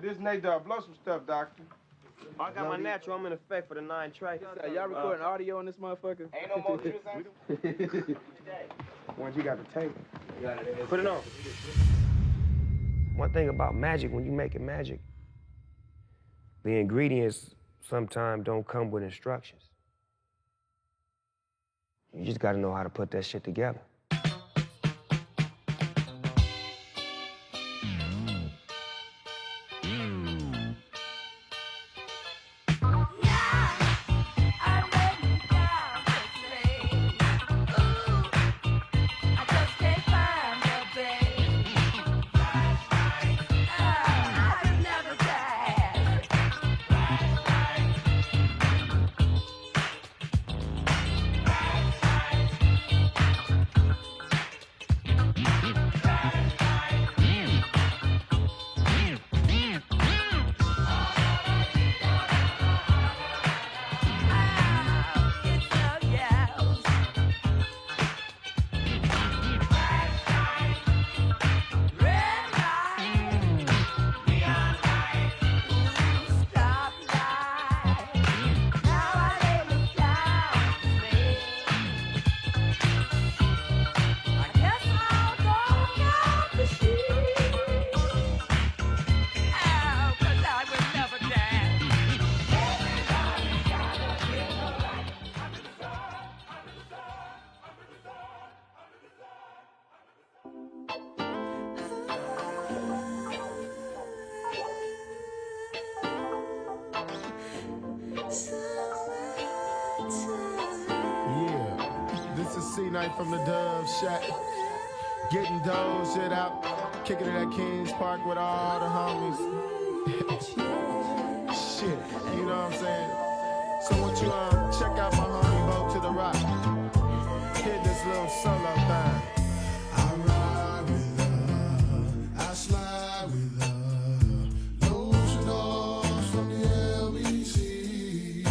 But this Nate Dogg, blow some stuff, doctor. I got my natural. I'm in effect for the 9 tray. Y'all recording audio on this motherfucker? Ain't no more juice. Once you got the tape. Put it on. One thing about magic, when you make it magic, the ingredients sometimes don't come with instructions. You just gotta know how to put that shit together. C-Night from the Dove Shack. Getting dough, shit out. Kicking it at Kings Park with all the homies. Shit, you know what I'm saying? So what you check out my homie Bo to the Rock. Hit this little solo thing. I ride with her, I slide with her. Lotion doors from the LBC.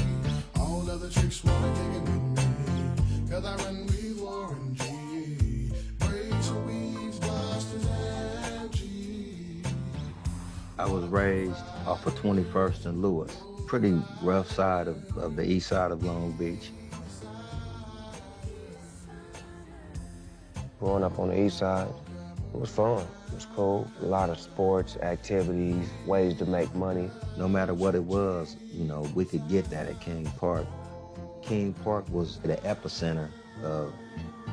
All other chicks wanna kick it with me. Cause I run with Warren G. Braids and weaves, busters and G. I was raised off of 21st and Lewis. Pretty rough side of the east side of Long Beach. Growing up on the east side, it was fun. It was cool. A lot of sports, activities, ways to make money. No matter what it was, you know, we could get that at King Park. King Park was the epicenter of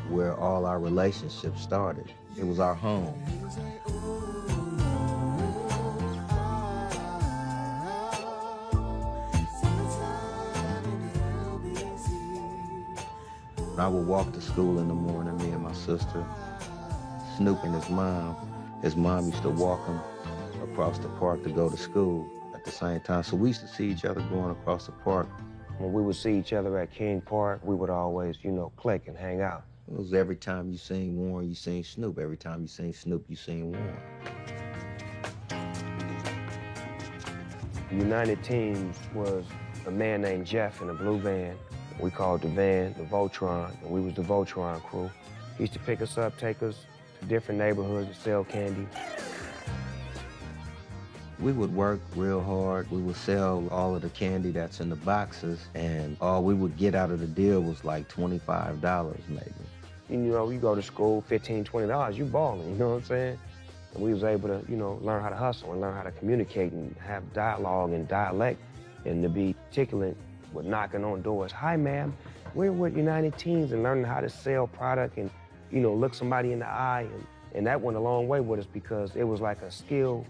where all our relationships started. It was our home. I would walk to school in the morning, me and my sister. Snoop and his mom used to walk him across the park to go to school at the same time. So we used to see each other going across the park. When we would see each other at King Park, we would always, you know, click and hang out. It was every time you seen Warren, you seen Snoop. Every time you seen Snoop, you seen Warren. The United Teams was a man named Jeff in a blue van. We called the van the Voltron, and we was the Voltron crew. He used to pick us up, take us to different neighborhoods and sell candy. We would work real hard. We would sell all of the candy that's in the boxes, and all we would get out of the deal was like $25 maybe. You know, you go to school, $15, $20, you balling, you know what I'm saying? And we was able to, you know, learn how to hustle and learn how to communicate and have dialogue and dialect and to be articulate with knocking on doors. Hi, ma'am, we're with United Teams, and learning how to sell product and, you know, look somebody in the eye. And that went a long way with us because it was like a skill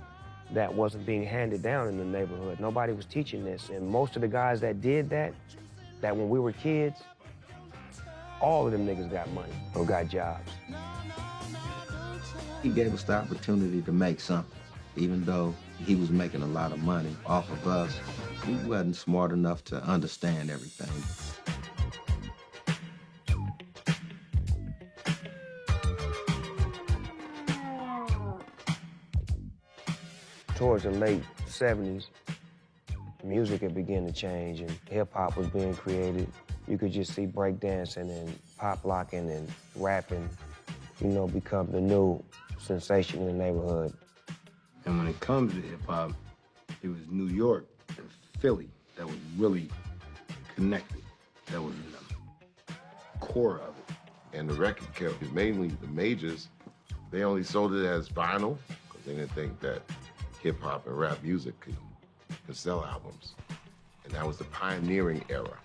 that wasn't being handed down in the neighborhood. Nobody was teaching this. And most of the guys that did that when we were kids, all of them niggas got money or got jobs. He gave us the opportunity to make something. Even though he was making a lot of money off of us, we wasn't smart enough to understand everything. Towards the late 70s, music had begun to change and hip-hop was being created. You could just see breakdancing and pop locking and rapping, you know, become the new sensation in the neighborhood. And when it comes to hip-hop, It was New York and Philly that was really connected. That was the core of it. And the record kept, mainly the majors, they only sold it as vinyl because they didn't think that hip hop and rap music could sell albums. And that was the pioneering era.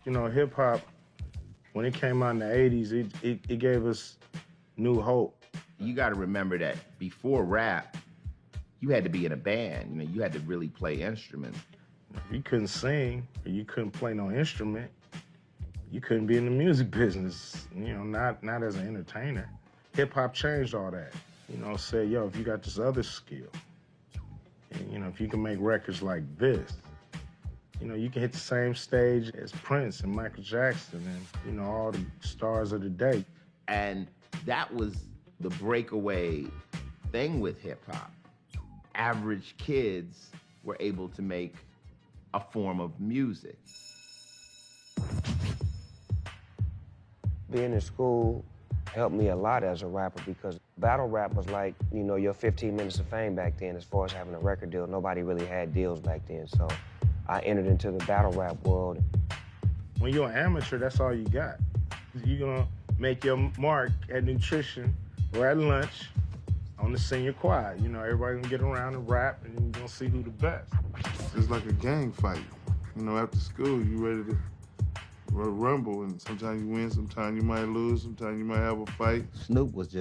You know, hip hop, when it came out in the 80s, it gave us new hope. You got to remember that before rap, you had to be in a band. You know, you had to really play instruments. If you couldn't sing, or you couldn't play no instrument, you couldn't be in the music business, you know, not as an entertainer. Hip hop changed all that. You know, said, yo, if you got this other skill, and, you know, if you can make records like this, you know, you can hit the same stage as Prince and Michael Jackson and, you know, all the stars of the day. And that was the breakaway thing with hip hop. Average kids were able to make a form of music. Being in school helped me a lot as a rapper because battle rap was like, you know, your 15 minutes of fame back then as far as having a record deal. Nobody really had deals back then, so I entered into the battle rap world. When you're an amateur, that's all you got. You're gonna make your mark at nutrition or at lunch on the senior choir. You know, everybody gonna get around and rap, and you're gonna see who the best. It's like a gang fight. You know, after school, you ready to rumble, and sometimes you win, sometimes you might lose, sometimes you might have a fight. Snoop was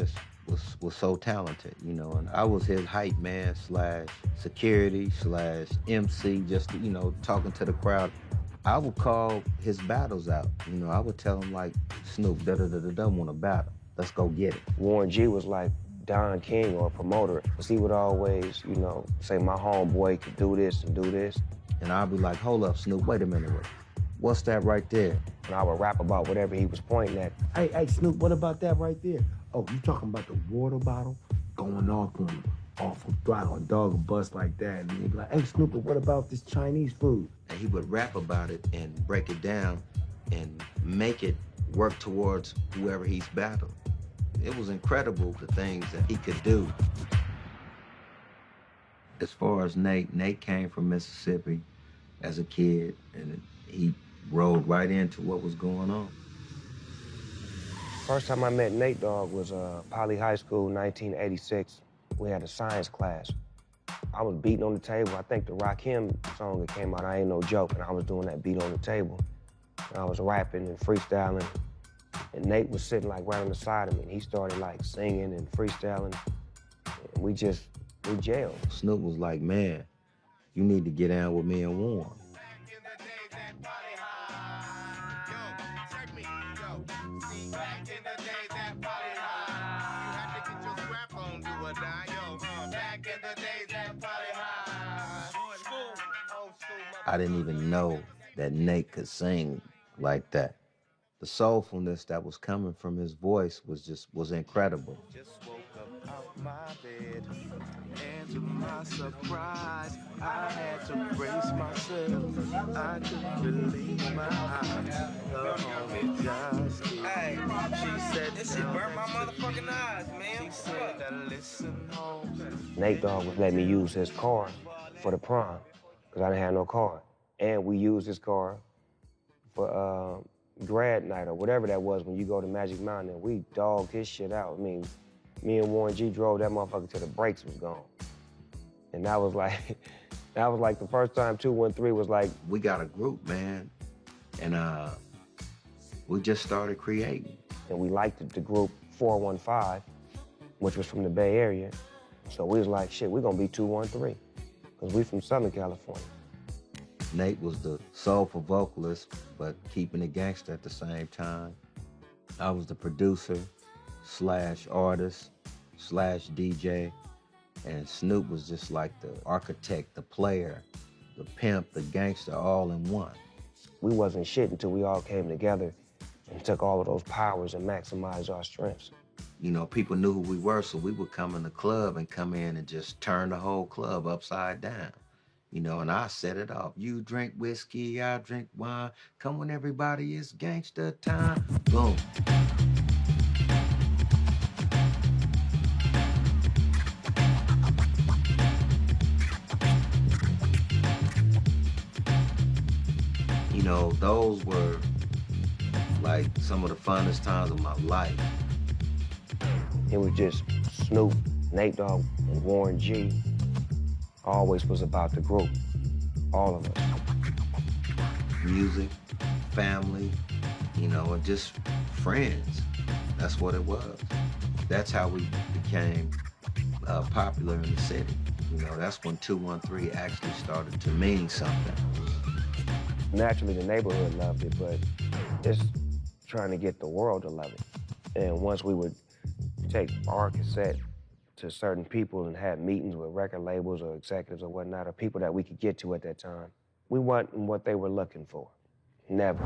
so talented, you know, and I was his hype man / security / MC, just, you know, talking to the crowd. I would call his battles out. You know, I would tell him like, Snoop, da-da-da-da-da, want a battle. Let's go get it. Warren G was like Don King or a promoter, because he would always, you know, say my homeboy could do this and do this. And I'd be like, hold up, Snoop, wait a minute. What's that right there? And I would rap about whatever he was pointing at. Hey, Snoop, what about that right there? Oh, you talking about the water bottle going off on throttle, a dog and bust like that. And he'd be like, hey, Snoop, what about this Chinese food? And he would rap about it and break it down and make it work towards whoever he's battled. It was incredible, the things that he could do. As far as Nate came from Mississippi as a kid, and he rolled right into what was going on. First time I met Nate Dogg was Poly High School, 1986. We had a science class. I was beating on the table. I think the Rakim song that came out, I Ain't No Joke, and I was doing that beat on the table. And I was rapping and freestyling, and Nate was sitting like right on the side of me, and he started like singing and freestyling, and we jailed. Snoop was like, man, you need to get down with me and Warren. I didn't even know that Nate could sing like that. The soulfulness that was coming from his voice was incredible. Just woke up out my bed, and to my surprise, I had to brace myself. I couldn't believe my eyes. The homie just did. Hey, she said this shit burnt my motherfucking eyes, man. She said that listen home. Nate Dogg was letting me use his car for the prom, because I didn't have no car. And we used his car for grad night or whatever that was when you go to Magic Mountain, and we dogged his shit out. I mean, me and Warren G drove that motherfucker till the brakes was gone. And that was like the first time 213 was like. We got a group, man, and we just started creating. And we liked the group 415, which was from the Bay Area. So we was like, shit, we're gonna be 213, because we from Southern California. Nate was the soulful vocalist, but keeping it gangster at the same time. I was the producer / artist / DJ, and Snoop was just like the architect, the player, the pimp, the gangster, all in one. We wasn't shit until we all came together and took all of those powers and maximized our strengths. You know, people knew who we were, so we would come in the club and come in and just turn the whole club upside down. You know, and I set it off. You drink whiskey, I drink wine. Come when everybody is gangster time. Boom. know, those were like some of the funnest times of my life. It was just Snoop, Nate Dogg, and Warren G. Always was about the group, all of us. Music, family, you know, and just friends. That's what it was. That's how we became popular in the city. You know, that's when 213 actually started to mean something. Naturally, the neighborhood loved it, but it's trying to get the world to love it. And once we would take our cassette to certain people and have meetings with record labels or executives or whatnot, or people that we could get to at that time, we wasn't what they were looking for. Never.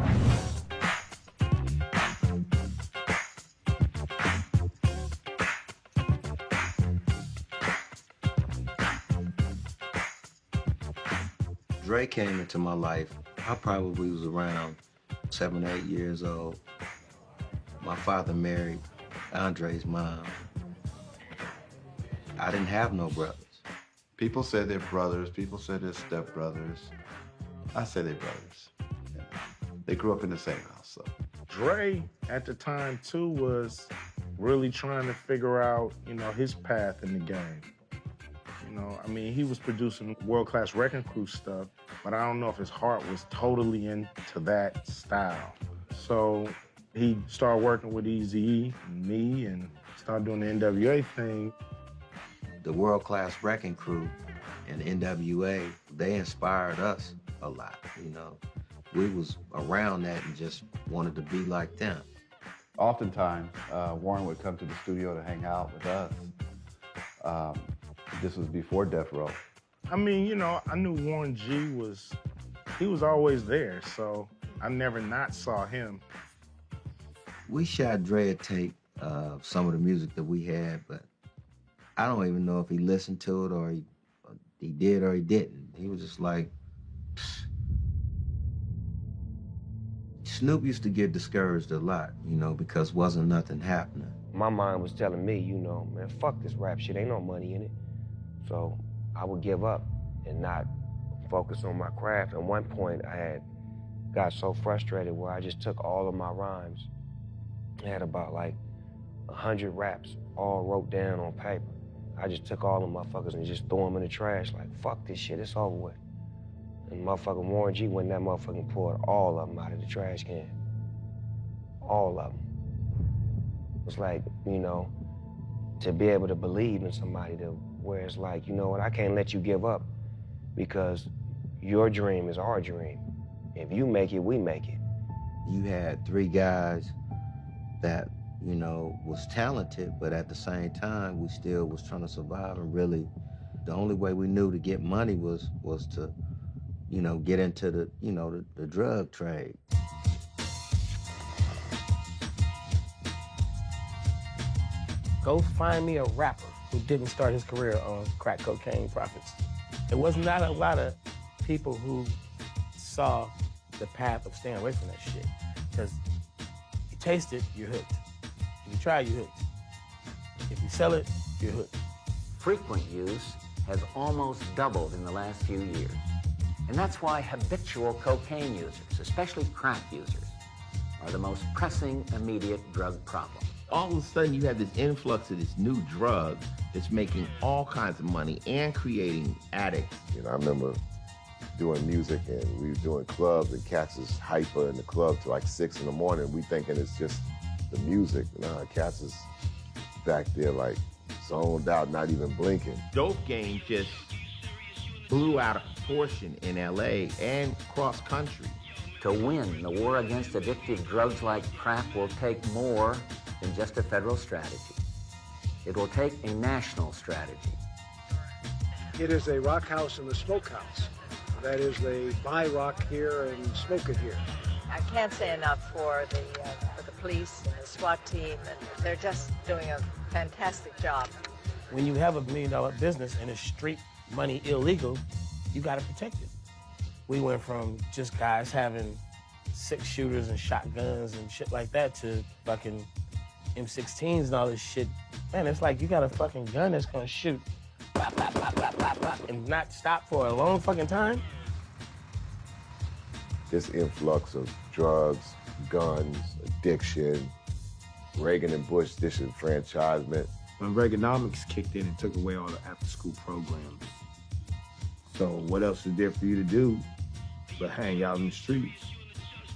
Dre came into my life, I probably was around 7 or 8 years old. My father married Andre's mom. I didn't have no brothers. People said they're brothers, people said they're stepbrothers. I say they're brothers. They grew up in the same house, so. Dre, at the time, too, was really trying to figure out, you know, his path in the game. You know, I mean, he was producing world-class Wrecking Crew stuff, but I don't know if his heart was totally into that style. So he started working with Eazy-E and me and started doing the NWA thing. The world-class Wrecking Crew and NWA, they inspired us a lot, you know. We was around that and just wanted to be like them. Oftentimes, Warren would come to the studio to hang out with us. This was before Death Row. I mean, you know, I knew Warren G he was always there, so I never not saw him. We shot Dre a tape of some of the music that we had, but I don't even know if he listened to it or he did or he didn't. He was just like, pfft. Snoop used to get discouraged a lot, you know, because wasn't nothing happening. My mind was telling me, you know, man, fuck this rap shit, ain't no money in it. So I would give up and not focus on my craft. At one point, I had got so frustrated where I just took all of my rhymes. I had about like 100 raps all wrote down on paper. I just took all the motherfuckers and just threw them in the trash like, fuck this shit, it's over with. And motherfucking Warren G went in that motherfucking poured all of them out of the trash can. All of them. It's like, you know, to be able to believe in somebody where it's like, you know what, I can't let you give up because your dream is our dream. If you make it, we make it. You had 3 guys that, you know, was talented, but at the same time, we still was trying to survive, and really, the only way we knew to get money was to, you know, get into the, you know, the drug trade. Go find me a rapper who didn't start his career on crack cocaine profits. There was not a lot of people who saw the path of staying away from that shit. Because you taste it, you're hooked. If you try, you're hooked. If you sell it, you're hooked. Frequent use has almost doubled in the last few years. And that's why habitual cocaine users, especially crack users, are the most pressing immediate drug problem. All of a sudden, you have this influx of this new drug that's making all kinds of money and creating addicts. You know, I remember doing music and we were doing clubs and cats is hyper in the club till like 6 in the morning. We thinking it's just the music. Nah, cats is back there like zoned out, not even blinking. Dope game just blew out of proportion in LA and cross country. To win the war against addictive drugs like crack will take more than just a federal strategy. It will take a national strategy. It is a rock house and a smoke house. That is, they buy rock here and smoke it here. I can't say enough for the police and the SWAT team, and they're just doing a fantastic job. When you have $1 million business and it's street money illegal, you gotta protect it. We went from just guys having 6 shooters and shotguns and shit like that to fucking M16s and all this shit. Man, it's like you got a fucking gun that's gonna shoot bop, bop, bop, bop, bop, bop, and not stop for a long fucking time. this influx of drugs, guns, addiction, Reagan and Bush disenfranchisement. When Reaganomics kicked in, it took away all the after-school programs. So what else is there for you to do but hang out in the streets?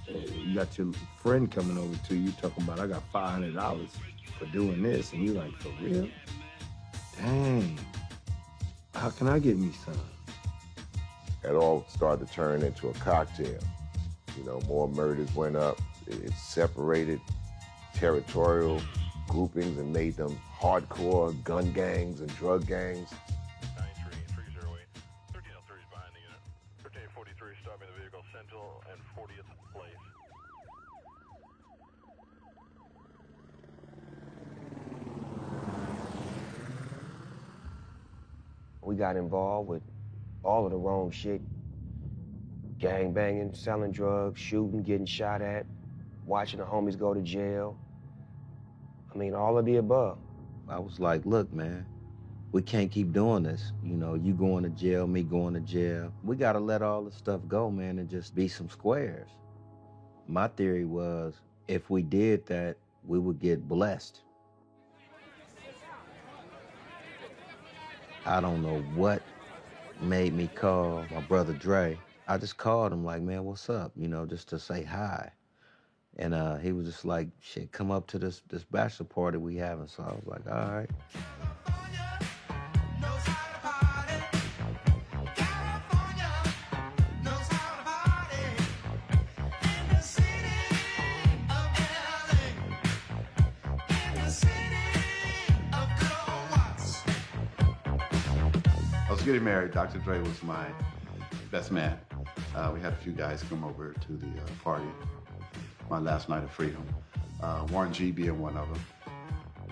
You got your friend coming over to you talking about, I got $500 for doing this, and you like, for real? Dang, how can I get me some? It all started to turn into a cocktail. You know, more murders went up. It separated territorial groupings and made them hardcore gun gangs and drug gangs. 93308, 1303 is behind the unit. 1343 stopping the vehicle, Central and 40th Place. We got involved with all of the wrong shit. Gang banging, selling drugs, shooting, getting shot at, watching the homies go to jail. I mean, all of the above. I was like, look, man, we can't keep doing this. You know, you going to jail, me going to jail. We got to let all this stuff go, man, and just be some squares. My theory was, if we did that, we would get blessed. I don't know what made me call my brother Dre. I just called him like, man, what's up? You know, just to say hi. And he was just like, shit, come up to this bachelor party we having. So I was like, all right. I was getting married. Dr. Dre was my best man. We had a few guys come over to the party, my last night of freedom. Warren G being one of them.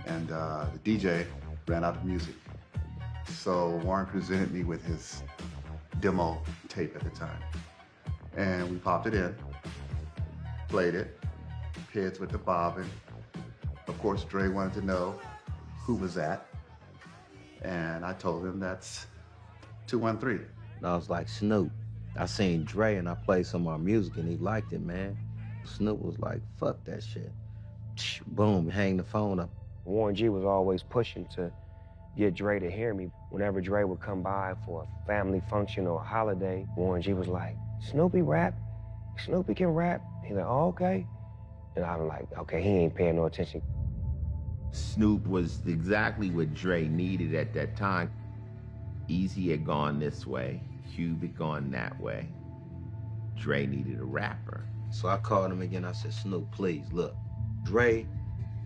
And the DJ ran out of music. So Warren presented me with his demo tape at the time. And we popped it in, played it, Kids with the bobbin. Of course, Dre wanted to know who was that. And I told him that's 213. And I was like, Snoop. I seen Dre and I played some of our music and he liked it, man. Snoop was like, fuck that shit. Boom, hang the phone up. Warren G was always pushing to get Dre to hear me. Whenever Dre would come by for a family function or a holiday, Warren G was like, Snoopy rap? Snoopy can rap? He's like, oh, okay. And I'm like, okay, he ain't paying no attention. Snoop was exactly what Dre needed at that time. Easy had gone this way, Cube had gone that way. Dre needed a rapper. So I called him again. I said, Snoop, please, look, Dre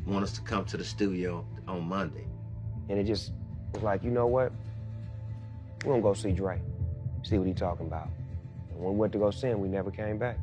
want us to come to the studio on Monday. And it just was like, you know what? We're gonna go see Dre, see what he talking about. And when we went to go see him, we never came back.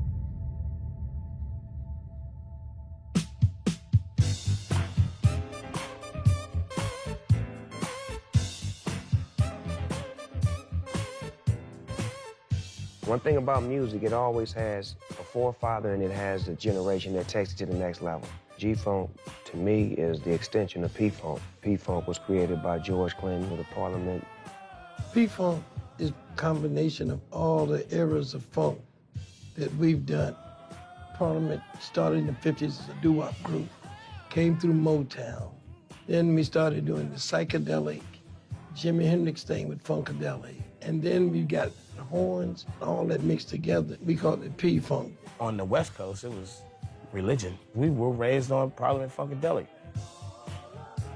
One thing about music, it always has a forefather and it has a generation that takes it to the next level. G-Funk, to me, is the extension of P-Funk. P-Funk was created by George Clinton with the Parliament. P-Funk is a combination of all the eras of funk that we've done. Parliament started in the 50s as a doo-wop group, came through Motown. Then we started doing the psychedelic, Jimi Hendrix thing with Funkadelic. And then we got the horns, all that mixed together. We called it P-Funk. On the West Coast, it was religion. We were raised on Parliament Funkadelic.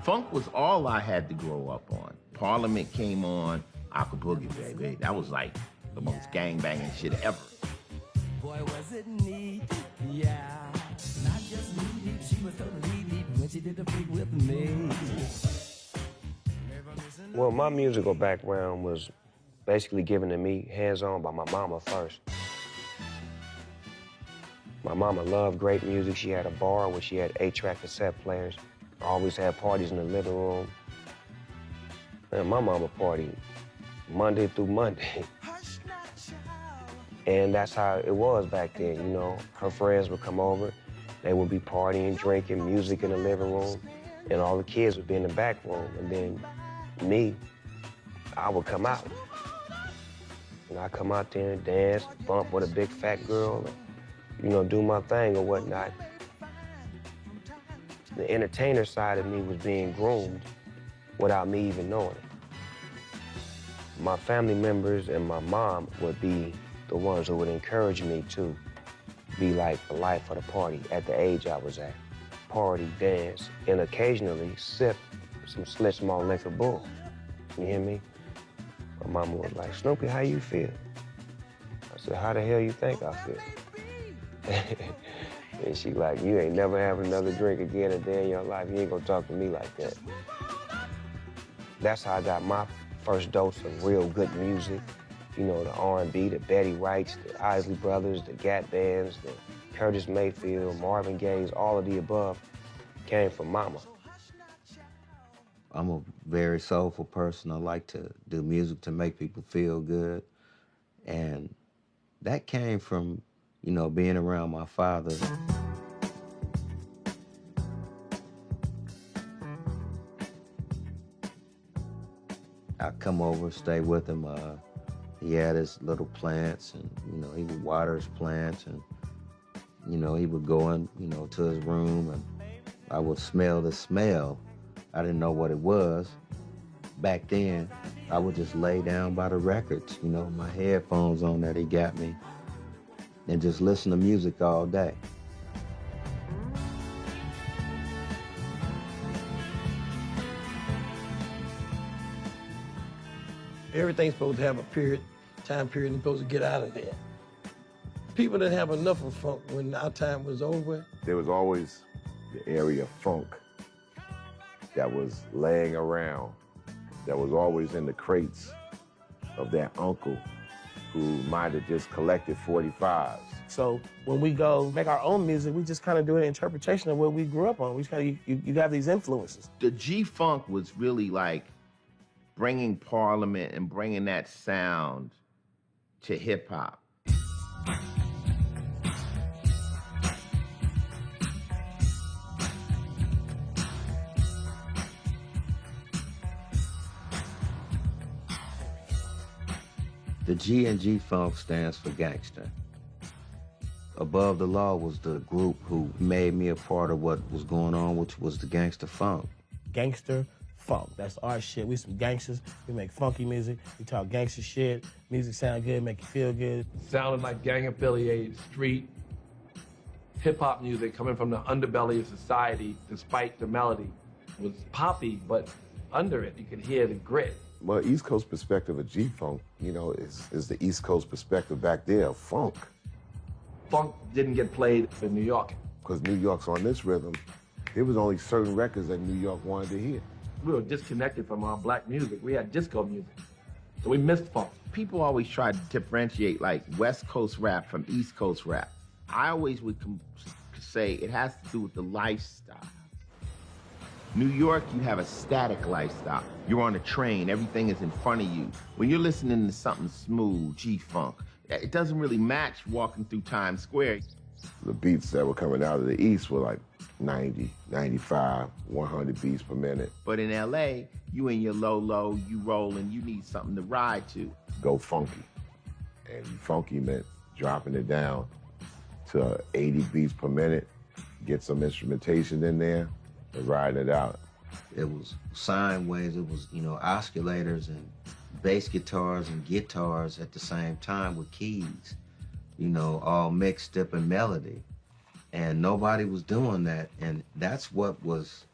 Funk was all I had to grow up on. Parliament came on, Aqua Boogie, baby. That was like the most gang-banging shit ever. Boy, was it neat, yeah. Not just neat, she was totally neat when she did the freak with me. Well, my musical background was basically given to me hands-on by my mama first. My mama loved great music. She had a bar where she had 8-track cassette players. Always had parties in the living room. And my mama partied Monday through Monday. And that's how it was back then, you know. Her friends would come over. They would be partying, drinking, music in the living room. And all the kids would be in the back room. And then me, I would come out. And I come out there and dance, bump with a big fat girl. you know, do my thing or whatnot. The entertainer side of me was being groomed without me even knowing it. My family members and my mom would be the ones who would encourage me to be like the life of the party at the age I was at. Party, dance, and occasionally sip some Slit Small Liquor Bull. You hear me? My mama was like, Snoopy, how you feel? I said, how the hell you think I feel? And she like, you ain't never having another drink again a day in your life. You ain't gonna talk to me like that. That's how I got my first dose of real good music. You know, the R&B, the Betty Wrights, the Isley Brothers, the Gap Bands, the Curtis Mayfield, Marvin Gaye's, all of the above came from Mama. I'm a very soulful person. I like to do music to make people feel good. And that came from, you know, being around my father. I'd come over, stay with him. He had his little plants, and, you know, he would water his plants, and, you know, he would go in, you know, to his room, and I would smell the smell. I didn't know what it was. Back then, I would just lay down by the records, you know, my headphones on that he got me, and just listen to music all day. Everything's supposed to have a time period, and supposed to get out of there. People didn't have enough of funk when our time was over. There was always the area of funk that was laying around, that was always in the crates of that uncle who might have just collected 45s. So when we go make our own music, we just kind of do an interpretation of what we grew up on. We just kind of, you have these influences. The G-Funk was really like bringing Parliament and bringing that sound to hip-hop. The G and G-Funk stands for gangster. Above the Law was the group who made me a part of what was going on, which was the gangster funk. Gangster funk, that's our shit. We some gangsters, we make funky music, we talk gangster shit, music sound good, make you feel good. Sounded like gang-affiliated street hip-hop music coming from the underbelly of society, despite the melody. It was poppy, but under it, you could hear the grit. Well, East Coast perspective of G-Funk, you know, is the East Coast perspective back there of funk. Funk didn't get played in New York. Because New York's on this rhythm, there was only certain records that New York wanted to hear. We were disconnected from our black music. We had disco music, so we missed funk. People always try to differentiate like West Coast rap from East Coast rap. I always would say it has to do with the lifestyle. New York, you have a static lifestyle. You're on a train, everything is in front of you. When you're listening to something smooth, G-Funk, it doesn't really match walking through Times Square. The beats that were coming out of the East were like 90, 95, 100 beats per minute. But in LA, you in your low, you rolling, you need something to ride to. Go funky. And funky meant dropping it down to 80 beats per minute, get some instrumentation in there, and riding it out. It was sine waves, it was, you know, oscillators and bass guitars and guitars at the same time with keys, you know, all mixed up in melody. And nobody was doing that, and that's what was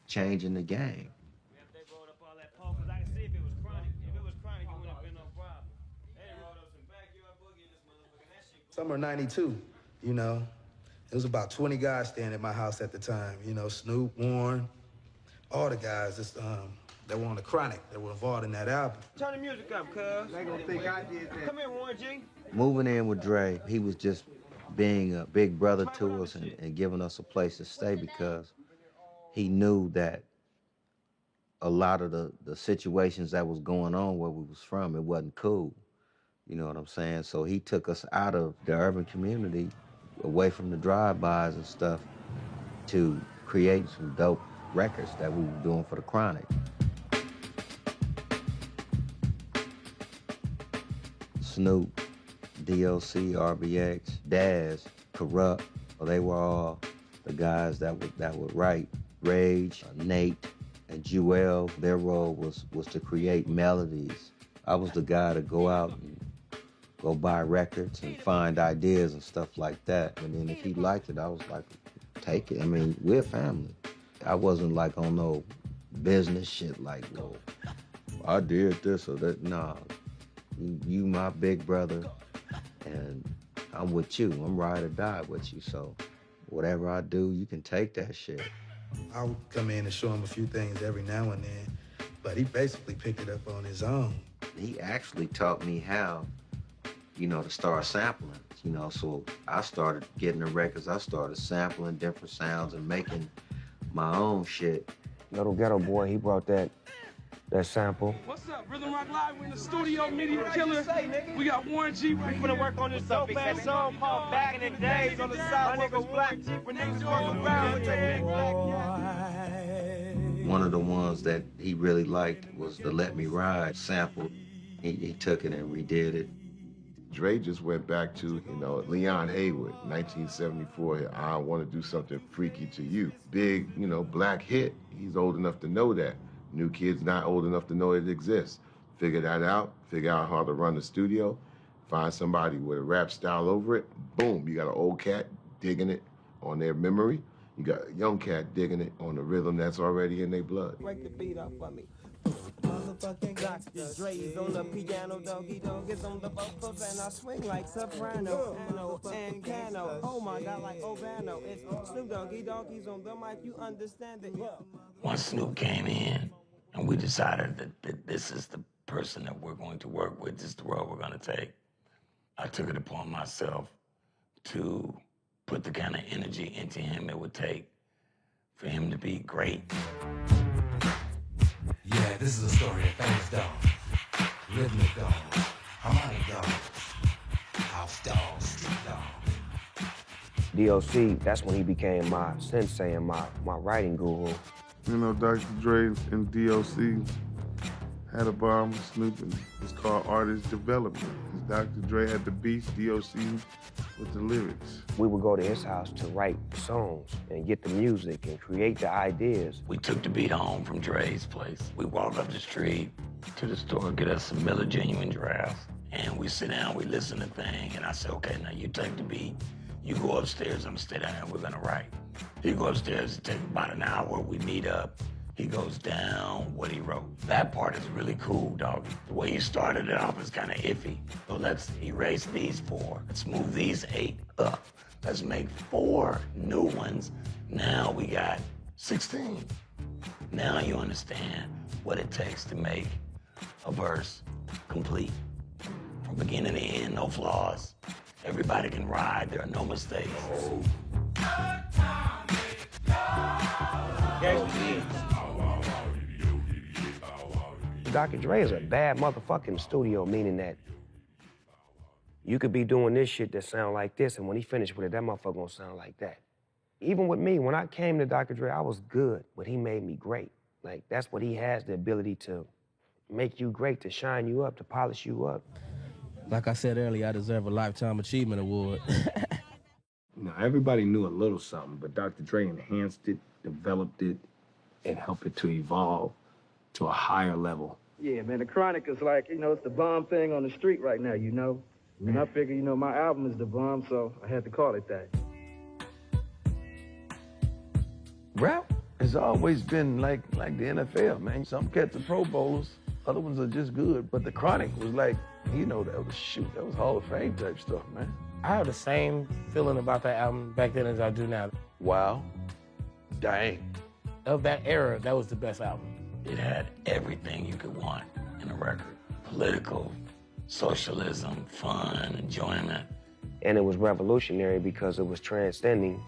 changing the game. Summer '92, you know, it was about 20 guys staying at my house at the time. You know, Snoop, Warren, all the guys that were on the Chronic, that were involved in that album. Turn the music up, cuz. They gonna think I did that. Come here, Warren G. Moving in with Dre, he was just being a big brother to us and giving us a place to stay because he knew that a lot of the situations that was going on where we was from, it wasn't cool. You know what I'm saying? So he took us out of the urban community, away from the drive-bys and stuff, to create some dope records that we were doing for the Chronic. Snoop, DLC, RBX, Daz, Corrupt. They were all the guys that would write. Rage, Nate, and Jewel, their role was to create melodies. I was the guy to go out and go buy records and find ideas and stuff like that. And then if he liked it, I was like, take it. I mean, we're family. I wasn't like on no business shit like, well, I did this or that. Nah, you my big brother, and I'm with you. I'm ride or die with you. So whatever I do, you can take that shit. I would come in and show him a few things every now and then, but he basically picked it up on his own. He actually taught me how, to start sampling, so I started getting the records. I started sampling different sounds and making my own shit. Little Ghetto Boy, he brought that sample. What's up, Rhythm Rock Live? We're in the studio, Media Killer. We got Warren G right here. We're gonna work on this dope ass song called Back in the Days on the South. My niggas Black G, when niggas walk around with their big black. One of the ones that he really liked was the Let Me Ride sample. He took it and redid it. Dre just went back to, Leon Haywood, 1974. I want to do something freaky to you. Big, black hit. He's old enough to know that. New kids not old enough to know it exists. Figure that out, figure out how to run the studio, find somebody with a rap style over it. Boom, you got an old cat digging it on their memory. You got a young cat digging it on the rhythm that's already in their blood. Break the beat up for me. Motherfucking Dr. Dre's on the piano, Doggy Dog is on the vocals, and I swing like soprano, and cano. Oh my God, like Obano. It's Snoop Doggy Doggy's on the mic, you understand it. Once Snoop came in, and we decided that this is the person that we're going to work with, this is the road we're going to take, I took it upon myself to put the kind of energy into him it would take for him to be great. Yeah, this is a story of famous dogs, rhythmic dogs, harmonic dogs, house dogs, street dogs. DOC, that's when he became my sensei and my writing guru. Dr. Dre and DOC had a bomb with Snoop, and it's called Artist Development. Dr. Dre had the beats, DOC with the lyrics. We would go to his house to write songs and get the music and create the ideas. We took the beat home from Dre's place. We walk up the street to the store, get us some Miller Genuine drafts, and we sit down, we listen to things, and I say, okay, now you take the beat, you go upstairs, I'm gonna stay down here, we're gonna write. He goes upstairs, it takes about an hour, we meet up. He goes down what he wrote. That part is really cool, dog. The way you started it off is kind of iffy. So let's erase these 4. Let's move these 8 up. Let's make 4 new ones. Now we got 16. Now you understand what it takes to make a verse complete. From beginning to end, no flaws. Everybody can ride, there are no mistakes. Dr. Dre is a bad motherfucking studio, meaning that you could be doing this shit that sound like this, and when he finished with it, that motherfucker gonna sound like that. Even with me, when I came to Dr. Dre, I was good, but he made me great. Like, that's what he has, the ability to make you great, to shine you up, to polish you up. Like I said earlier, I deserve a Lifetime Achievement Award. Everybody knew a little something, but Dr. Dre enhanced it, developed it, and helped it to evolve to a higher level. Yeah, man, the Chronic is like, it's the bomb thing on the street right now, And I figure, my album is the bomb, so I had to call it that. Rap has always been like the NFL, man. Some cats are Pro Bowlers, other ones are just good. But the Chronic was like, that was Hall of Fame type stuff, man. I have the same feeling about that album back then as I do now. Wow. Dang. Of that era, that was the best album. It had everything you could want in a record. Political, socialism, fun, enjoyment. And it was revolutionary because it was transcending,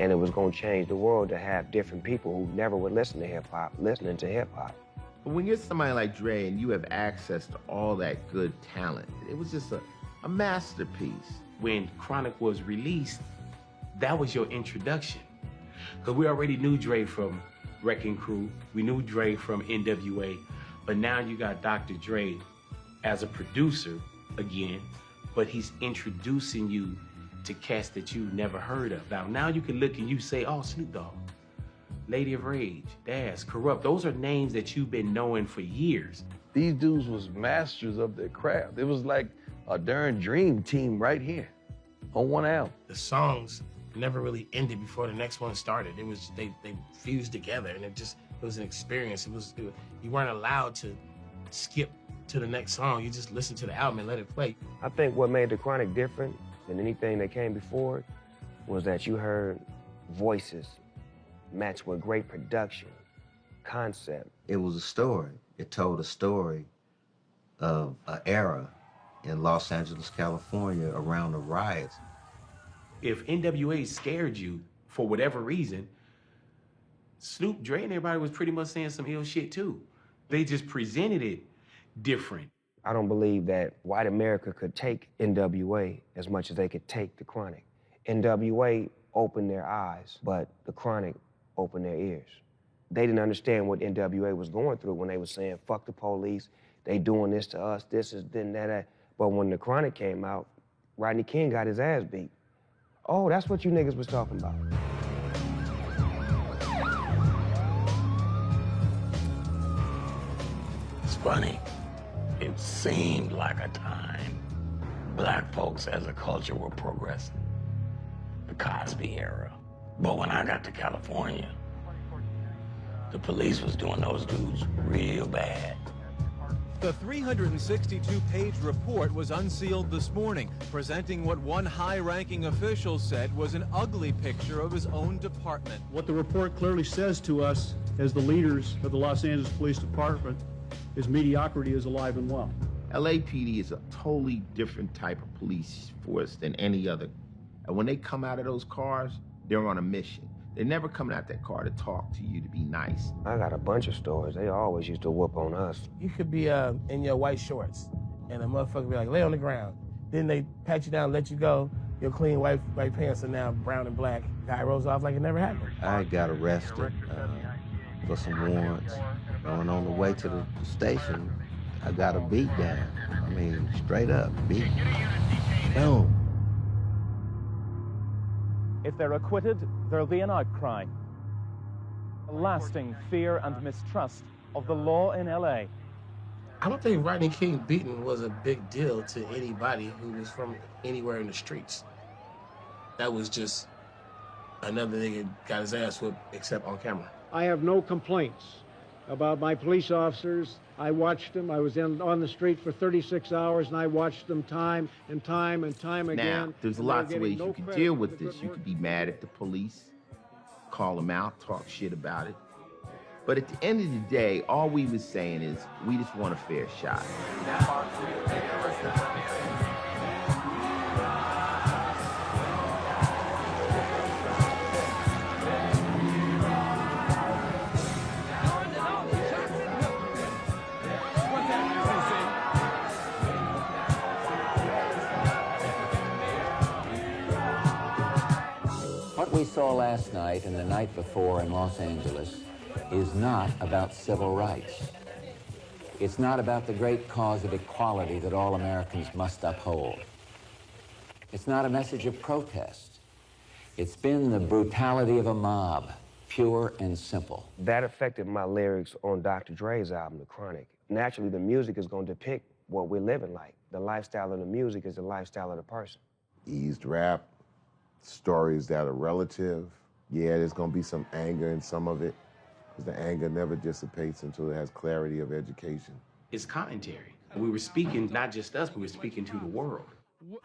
and it was gonna change the world to have different people who never would listen to hip-hop, listening to hip-hop. But when you're somebody like Dre and you have access to all that good talent, it was just a masterpiece. When Chronic was released, that was your introduction. Because we already knew Dre from Wrecking Crew, we knew Dre from NWA, but now you got Dr. Dre as a producer again, but he's introducing you to cats that you never heard of. Now you can look and you say, oh, Snoop Dogg, Lady of Rage, Daz, Corrupt. Those are names that you've been knowing for years. These dudes was masters of their craft. It was like a darn dream team right here on one album. The songs never really ended before the next one started. It was, they fused together, and it was an experience. You weren't allowed to skip to the next song. You just listened to the album and let it play. I think what made the Chronic different than anything that came before it was that you heard voices matched with great production, concept. It was a story. It told a story of an era in Los Angeles, California around the riots. If NWA scared you for whatever reason, Snoop, Dre, and everybody was pretty much saying some ill shit too. They just presented it different. I don't believe that white America could take NWA as much as they could take the Chronic. NWA opened their eyes, but the Chronic opened their ears. They didn't understand what NWA was going through when they were saying, fuck the police, they doing this to us, this is then that. But when the Chronic came out, Rodney King got his ass beat. Oh, that's what you niggas was talking about. It's funny. It seemed like a time black folks as a culture were progressing. The Cosby era. But when I got to California, the police was doing those dudes real bad. The 362-page report was unsealed this morning, presenting what one high-ranking official said was an ugly picture of his own department. What the report clearly says to us as the leaders of the Los Angeles Police Department is mediocrity is alive and well. LAPD is a totally different type of police force than any other. And when they come out of those cars, they're on a mission. They're never coming out that car to talk to you, to be nice. I got a bunch of stories. They always used to whoop on us. You could be in your white shorts, and a motherfucker be like, lay on the ground. Then they pat you down, let you go. Your clean white pants are now brown and black. Guy rolls off like it never happened. I got arrested for some warrants. Going on the way to the station, I got a beat down. I mean, straight up, beat. Boom. If they're acquitted, there'll be an outcry. A lasting fear and mistrust of the law in LA. I don't think Rodney King beating was a big deal to anybody who was from anywhere in the streets. That was just another nigga got his ass whooped, except on camera. I have no complaints about my police officers. I watched them. I was on the street for 36 hours, and I watched them time and time and time again. Now, there's lots of ways you can deal with this. You could be mad at the police, call them out, talk shit about it. But at the end of the day, all we was saying is, we just want a fair shot. What we saw last night and the night before in Los Angeles is not about civil rights. It's not about the great cause of equality that all Americans must uphold. It's not a message of protest. It's been the brutality of a mob, pure and simple. That affected my lyrics on Dr. Dre's album, The Chronic. Naturally, the music is going to depict what we're living like. The lifestyle of the music is the lifestyle of the person. Eased rap, stories that are relative. Yeah, there's gonna be some anger in some of it, because the anger never dissipates until it has clarity of education. It's commentary. We were speaking, not just us, but we were speaking to the world.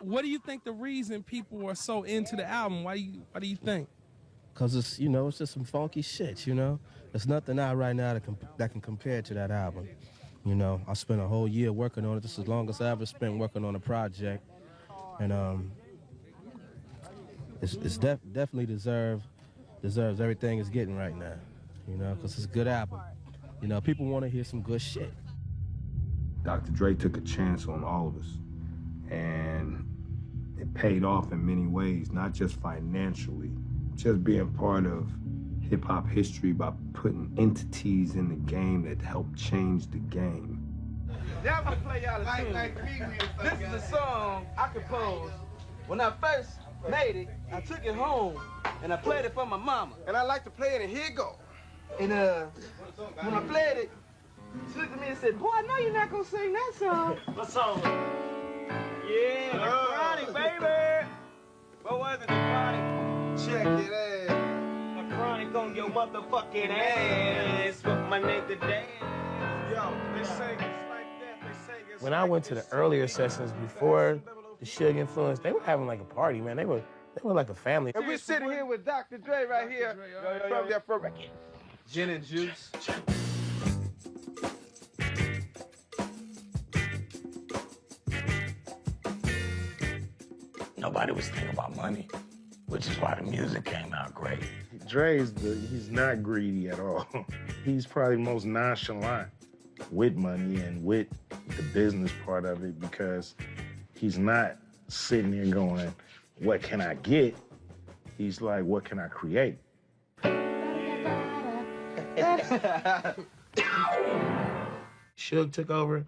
What do you think the reason people are so into the album? Why do you think? Because it's, it's just some funky shit, There's nothing out right now that can compare to that album. I spent a whole year working on it. This is the longest I ever spent working on a project. And it's definitely deserves everything it's getting right now, because it's a good album. People want to hear some good shit. Dr. Dre took a chance on all of us, and it paid off in many ways, not just financially, just being part of hip-hop history by putting entities in the game that helped change the game. Yeah, I'm gonna play y'all a tune. This is a song I composed when I first made it, I took it home, and I played it for my mama. And I like to play it, and here it go. And when I played it, she looked at me and said, boy, I know you're not gonna sing that song. What song? Yeah, The Chronic, baby. What was it, The Chronic? Check it out. The Chronic on your motherfucking ass with my nigga Dan. Yo, they say it's like that. They say it's When I went to the earlier sessions before the Suge influence, they were having like a party, man. They were like a family. And we're sitting here with Dr. Dre right here from their record. Gin and juice. Nobody was thinking about money, which is why the music came out great. He's not greedy at all. He's probably the most nonchalant with money and with the business part of it because he's not sitting there going, what can I get? He's like, what can I create? Suge took over.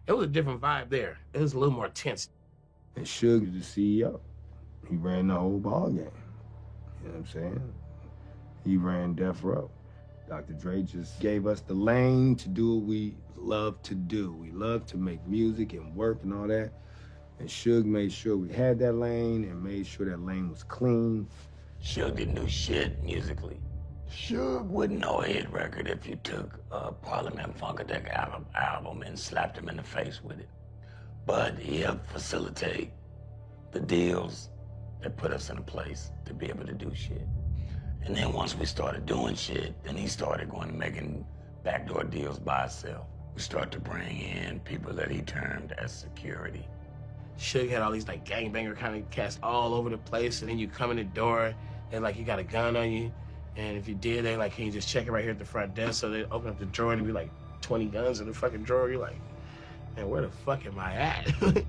It was a different vibe there. It was a little more tense. And Suge was the CEO. He ran the whole ball game. You know what I'm saying? He ran Death Row. Dr. Dre just gave us the lane to do what we love to do. We love to make music and work and all that. And Suge made sure we had that lane and made sure that lane was clean. Suge didn't do shit musically. Suge wouldn't know a hit record if you took a Parliament Funkadelic album and slapped him in the face with it. But he helped facilitate the deals that put us in a place to be able to do shit. And then once we started doing shit, then he started going and making backdoor deals by himself. We started to bring in people that he termed as security. Suge had all these like gangbanger kind of cats all over the place, and then you come in the door and like you got a gun on you, and if you did, they like, can you just check it right here at the front desk? So they open up the drawer and it'd be like 20 guns in the fucking drawer. You're like, man, where the fuck am I at?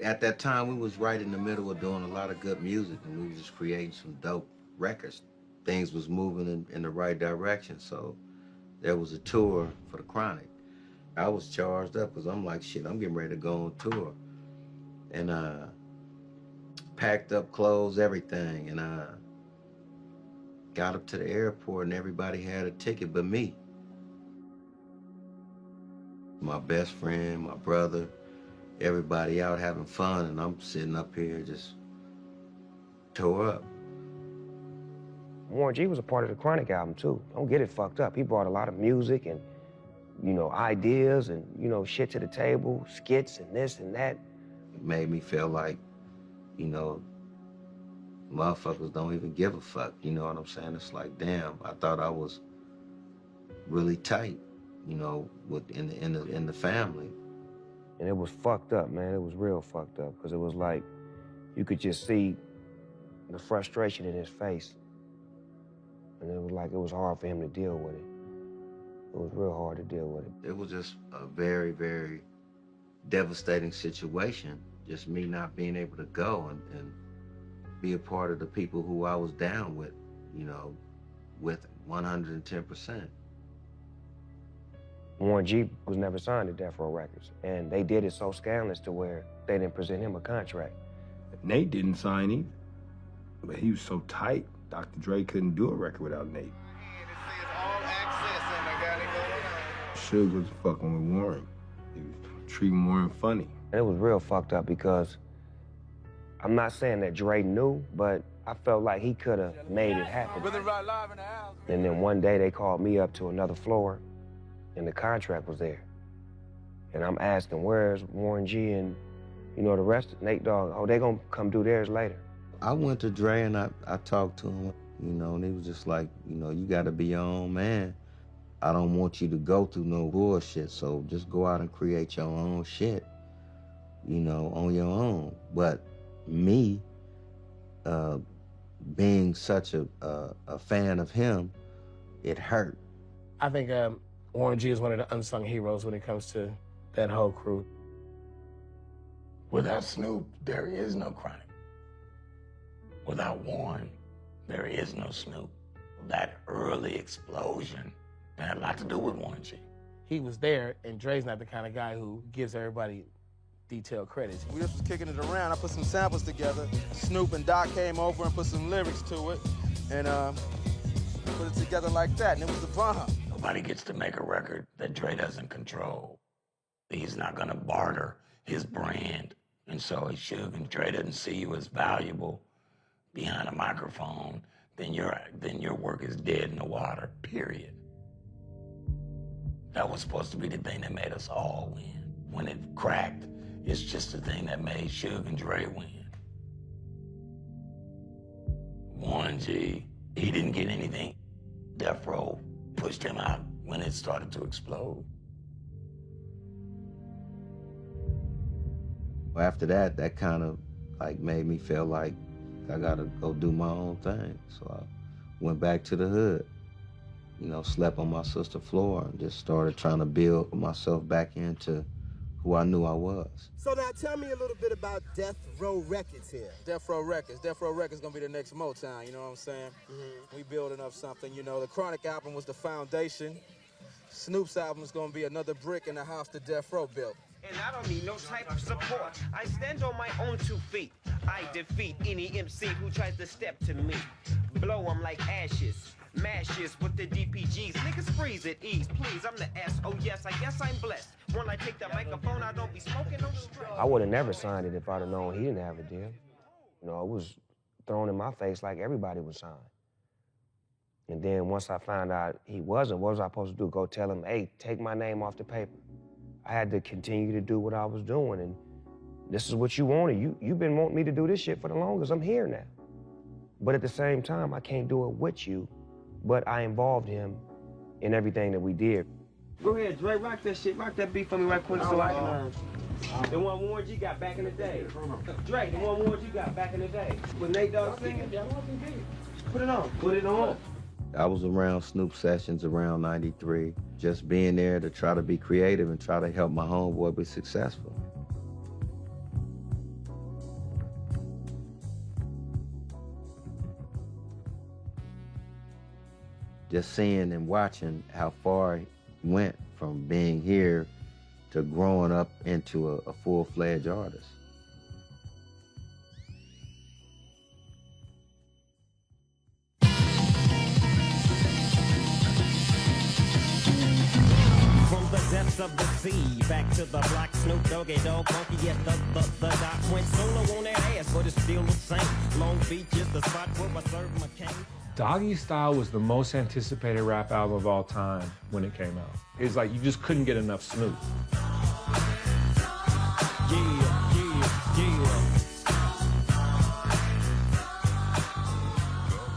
At that time, we was right in the middle of doing a lot of good music, and we was just creating some dope records. Things was moving in the right direction, so there was a tour for the Chronic. I was charged up because I'm like, shit, I'm getting ready to go on tour. And packed up clothes, everything, and got up to the airport and everybody had a ticket but me. My best friend, my brother, everybody out having fun, and I'm sitting up here just tore up. Warren G was a part of the Chronic album too. Don't get it fucked up. He brought a lot of music and, you know, ideas and, you know, shit to the table, skits and this and that. It made me feel like, you know, motherfuckers don't even give a fuck, you know what I'm saying? It's like, damn, I thought I was really tight, you know, in the family. And it was fucked up, man. It was real fucked up, because it was like, you could just see the frustration in his face. And it was like, it was hard for him to deal with it. It was real hard to deal with it. It was just a very, very devastating situation, just me not being able to go and be a part of the people who I was down with, you know, with 110%. Warren G was never signed to Death Row Records, and they did it so scandalous to where they didn't present him a contract. Nate didn't sign either, but he was so tight, Dr. Dre couldn't do a record without Nate. Suge was fucking with Warren. He was treating Warren funny. And it was real fucked up because I'm not saying that Dre knew, but I felt like he could have made it happen. And then one day they called me up to another floor, and the contract was there. And I'm asking, where's Warren G and, you know, the rest of Nate Dogg? Oh, they gonna come do theirs later. I went to Dre and I talked to him, you know, and he was just like, you know, you gotta be your own man. I don't want you to go through no bullshit, so just go out and create your own shit, you know, on your own. But me, being such a fan of him, it hurt. I think Warren G is one of the unsung heroes when it comes to that whole crew. Without Snoop, there is no Chronic. Without Warren, there is no Snoop. That early explosion had a lot to do with Warren G. he was there, and Dre's not the kind of guy who gives everybody detailed credits. We just was kicking it around. I put some samples together. Snoop and Doc came over and put some lyrics to it, and put it together like that, and it was the bomb. Nobody gets to make a record that Dre doesn't control. He's not gonna barter his brand. And so if Suge and Dre doesn't see you as valuable behind a microphone, then your work is dead in the water, period. That was supposed to be the thing that made us all win. When it cracked, it's just the thing that made Suge and Dre win. Warren G, he didn't get anything. Death Row pushed him out when it started to explode. After that, that kind of like made me feel like I gotta go do my own thing. So I went back to the hood, you know, slept on my sister's floor and just started trying to build myself back into who I knew I was. So now tell me a little bit about Death Row Records here. Death Row Records. Death Row Records gonna be the next Motown, you know what I'm saying? We building up something, you know. The Chronic album was the foundation. Snoop's album is gonna be another brick in the house that Death Row built. And I don't need no type of support. I stand on my own 2 feet. I defeat any MC who tries to step to me. Blow them like ashes. Mashes with the DPGs. Niggas freeze at ease. Please, I'm the S. Oh yes, I guess I'm blessed. When I take the microphone, I don't be smoking no stress. I would have never signed it if I'd have known he didn't have a deal. You know, it was thrown in my face like everybody was signed. And then once I found out he wasn't, what was I supposed to do? Go tell him, hey, take my name off the paper. I had to continue to do what I was doing, and this is what you wanted. You've been wanting me to do this shit for the longest. I'm here now. But at the same time, I can't do it with you, but I involved him in everything that we did. Go ahead, Dre, rock that shit. Rock that beat for me right quick so I can the one Warren G got back in the day. Dre, the one Warren G got back in the day. With Nate Dogg singing. Put it on. Put it on. I was around Snoop sessions around 93, just being there to try to be creative and try to help my homeboy be successful. Just seeing and watching how far he went from being here to growing up into a full-fledged artist. From the depths of the sea, back to the block, Snoop Doggy Dogg, funky at the dock. Went solo on that ass, but it's still the same. Long Beach is the spot where I serve McCain. Doggy Style was the most anticipated rap album of all time when it came out. It's like you just couldn't get enough Snoop.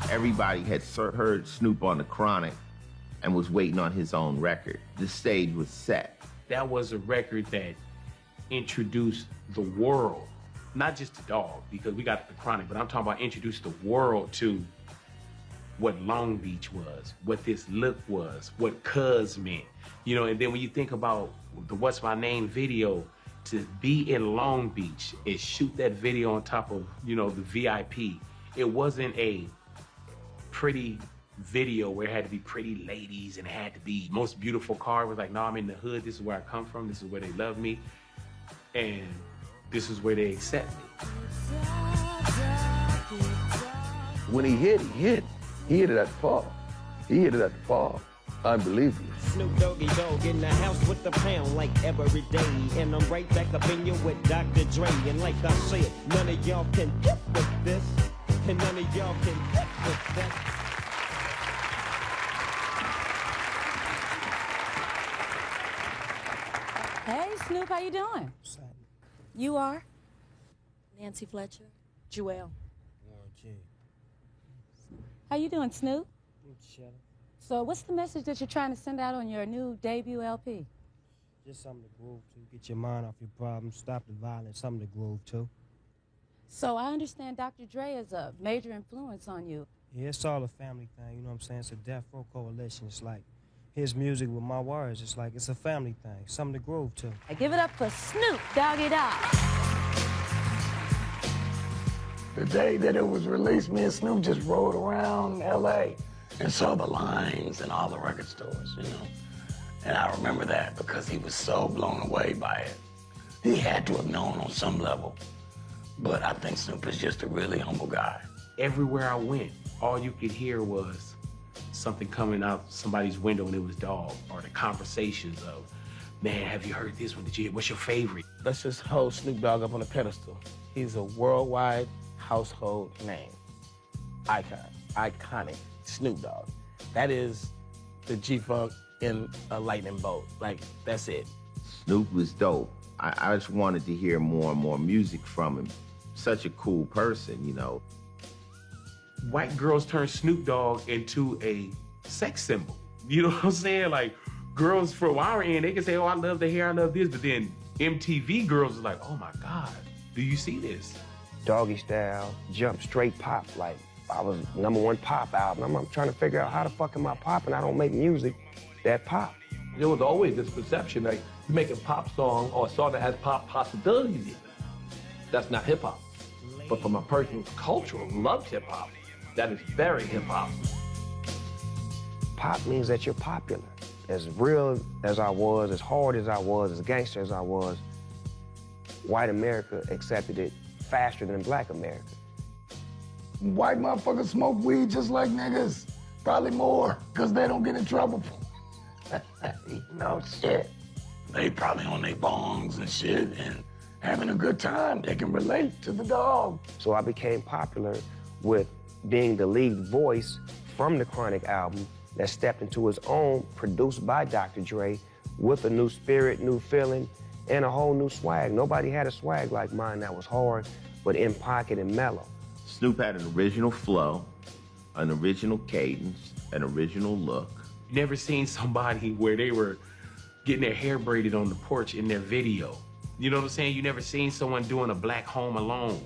Everybody had heard Snoop on the Chronic and was waiting on his own record. The stage was set. That was a record that introduced the world, not just the dog, because we got the Chronic, but I'm talking about introduced the world to what Long Beach was, what this look was, what Cuz meant. You know, and then when you think about the What's My Name video, to be in Long Beach and shoot that video on top of, you know, the VIP, it wasn't a pretty video where it had to be pretty ladies and it had to be most beautiful car. It was like, no, I'm in the hood, this is where I come from, this is where they love me, and this is where they accept me. When he hit, he hit. He hit it at the fall. He hit it at the fall. Unbelievable. Snoop Doggy Dogg in the house with the pound like every day. And I'm right back up in you with Dr. Dre. And like I said, none of y'all can get with this. And none of y'all can get with this. Hey, Snoop, how you doing? You are? Nancy Fletcher. Jewel. How you doing, Snoop? So what's the message that you're trying to send out on your new debut LP? Just something to groove to. Get your mind off your problems. Stop the violence. Something to groove to. So I understand Dr. Dre is a major influence on you. Yeah, it's all a family thing. You know what I'm saying? It's a Death Row coalition. It's like his music with my words. It's like it's a family thing. Something to groove to. I give it up for Snoop Doggy Dogg. The day that it was released, me and Snoop just rode around L.A. and saw the lines in all the record stores, you know. And I remember that because he was so blown away by it. He had to have known on some level. But I think Snoop is just a really humble guy. Everywhere I went, all you could hear was something coming out somebody's window and it was Dog, or the conversations of, man, have you heard this one? What's your favorite? Let's just hold Snoop Dogg up on a pedestal. He's a worldwide household name. Icon, iconic Snoop Dogg. That is the G-Funk in a lightning bolt. Like, that's it. Snoop was dope. I just wanted to hear more and more music from him. Such a cool person, you know. White girls turn Snoop Dogg into a sex symbol. You know what I'm saying? Like, girls from our end, they can say, oh, I love the hair, I love this, but then MTV girls are like, oh my God, do you see this? Doggy Style, Jump, straight pop. Like, I was #1 pop album. I'm trying to figure out how the fuck am I popping? I don't make music that pop. There was always this perception that you make a pop song or a song that has pop possibilities even. That's not hip hop. But from a person who's cultural, loves hip hop, that is very hip hop. Pop means that you're popular. As real as I was, as hard as I was, as gangster as I was, white America accepted it faster than black America. White motherfuckers smoke weed just like niggas. Probably more, because they don't get in trouble. No shit. They probably on their bongs and shit and having a good time. They can relate to the dog. So I became popular with being the lead voice from the Chronic album that stepped into his own, produced by Dr. Dre, with a new spirit, new feeling, and a whole new swag. Nobody had a swag like mine that was hard, but in pocket and mellow. Snoop had an original flow, an original cadence, an original look. Never seen somebody where they were getting their hair braided on the porch in their video. You know what I'm saying? You never seen someone doing a Black Home Alone.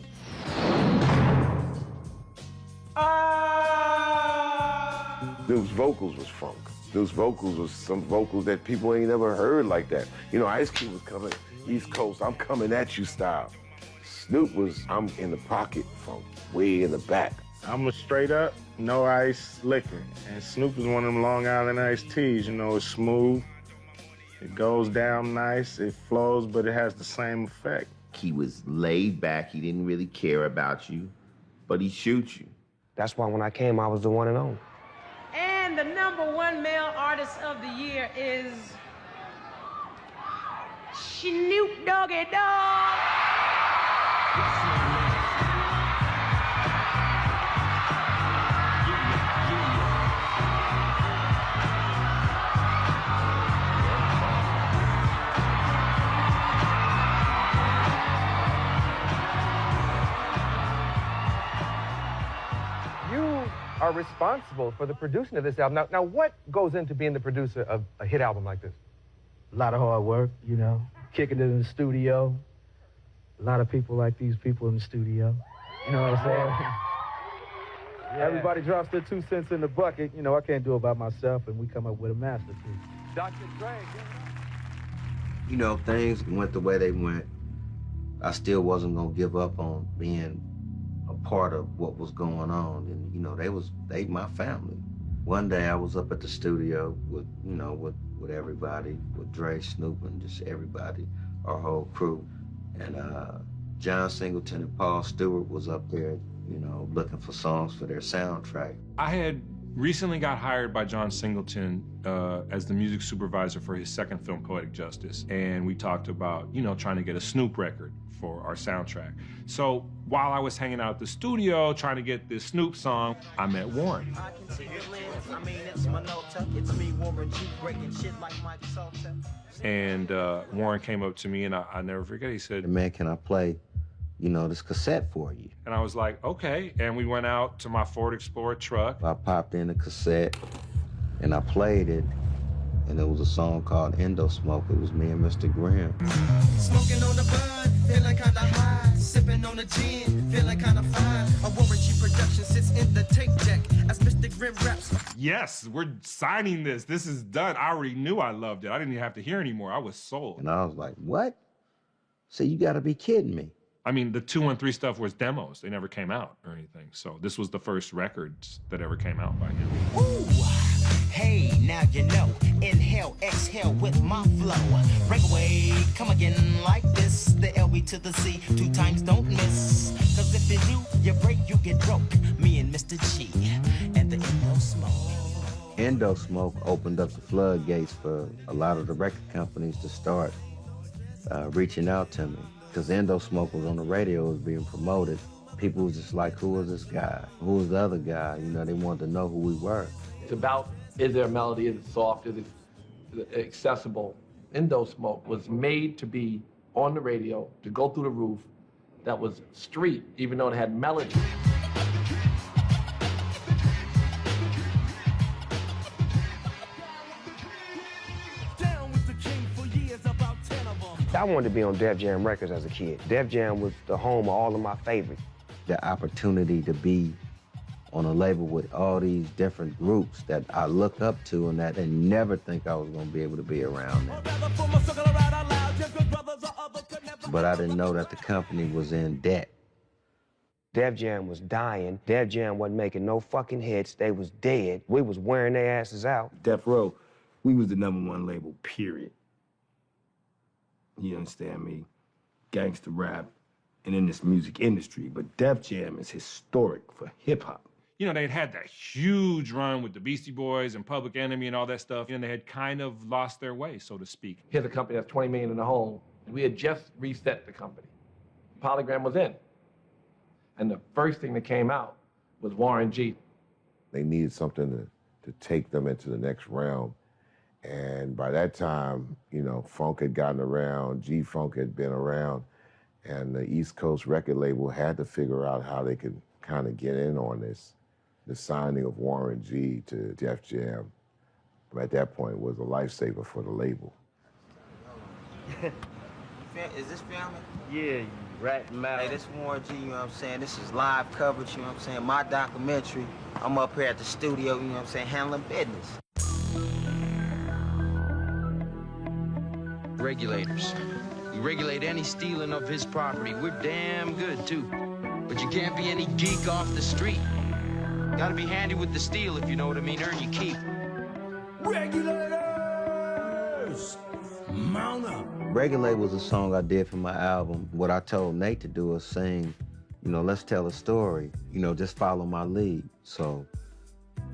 Snoop's vocals was funk. Snoop's vocals was some vocals that people ain't never heard like that. You know, Ice Cube was coming East Coast, I'm coming at you style. Snoop was, I'm in the pocket funk, way in the back. I'm a straight up, no ice liquor. And Snoop is one of them Long Island iced teas, you know, it's smooth. It goes down nice, it flows, but it has the same effect. He was laid back, he didn't really care about you, but he shoots you. That's why when I came, I was the one and only. And the #1 male artist of the year is Snoop Doggy Dogg. Are responsible for the producing of this album. Now, what goes into being the producer of a hit album like this? A lot of hard work, you know, kicking it in the studio. A lot of people like these people in the studio. You know what I'm saying? Yeah. Everybody drops their 2 cents in the bucket. You know, I can't do it by myself, and we come up with a masterpiece. Dr. Dre. You know, things went the way they went. I still wasn't gonna give up on being a part of what was going on, and you know, they my family. One day I was up at the studio with, you know, with everybody, with Dre, Snoop, and just everybody, our whole crew, and John Singleton and Paul Stewart was up there, you know, looking for songs for their soundtrack. I had recently got hired by John Singleton as the music supervisor for his second film, Poetic Justice, and we talked about, you know, trying to get a Snoop record for our soundtrack. So while I was hanging out at the studio trying to get this Snoop song, I met Warren. And Warren came up to me, and I never forget, he said, "Man, can I play, you know, this cassette for you?" And I was like, okay. And we went out to my Ford Explorer truck. I popped in the cassette, and I played it, and it was a song called Endo Smoke. It was me and Mr. Grimm. Smoking on the bud, feeling kinda high. Sipping on the gin, feeling kinda fine. A Warren G production sits in the tape deck as Mr. Grimm raps. Yes, we're signing this. This is done. I already knew I loved it. I didn't even have to hear anymore. I was sold. And I was like, what? So you gotta be kidding me. I mean, the 2 and 3 stuff was demos. They never came out or anything. So this was the first records that ever came out by him. Ooh, hey, now you know. Inhale, exhale with my flow. Break away, come again like this. The LB to the C, 2 times don't miss. Cause if you do, you break, you get broke. Me and Mr. G and the Indo Smoke. Indo Smoke opened up the floodgates for a lot of the record companies to start reaching out to me. Because Indo Smoke was on the radio, it was being promoted. People was just like, who was this guy? Who was the other guy? You know, they wanted to know who we were. It's about, is there a melody, is it soft, is it accessible? Indo Smoke was made to be on the radio, to go through the roof, that was street, even though it had melody. I wanted to be on Def Jam Records as a kid. Def Jam was the home of all of my favorites. The opportunity to be on a label with all these different groups that I look up to and that I never think I was going to be able to be around them. But I didn't know that the company was in debt. Def Jam was dying. Def Jam wasn't making no fucking hits. They was dead. We was wearing their asses out. Death Row, we was the #1 label, period. You understand me? Gangster rap and in this music industry. But Def Jam is historic for hip-hop. You know, they had that huge run with the Beastie Boys and Public Enemy and all that stuff, and they had kind of lost their way, so to speak. Here's a company that's 20 million in the hole. We had just reset the company. Polygram was in. And the first thing that came out was Warren G. They needed something to take them into the next realm. And by that time, you know, funk had gotten around, G-Funk had been around, and the East Coast record label had to figure out how they could kind of get in on this. The signing of Warren G to Def Jam, at that point, was a lifesaver for the label. Is this filming? Yeah, you ratting mouth. Hey, this Warren G, you know what I'm saying? This is live coverage, you know what I'm saying? My documentary. I'm up here at the studio, you know what I'm saying, handling business. Regulators. We regulate any stealing of his property. We're damn good, too. But you can't be any geek off the street. Gotta be handy with the steel, if you know what I mean. Earn your keep. Regulators! Mount up! Regulate was a song I did for my album. What I told Nate to do was sing, you know, let's tell a story. You know, just follow my lead. So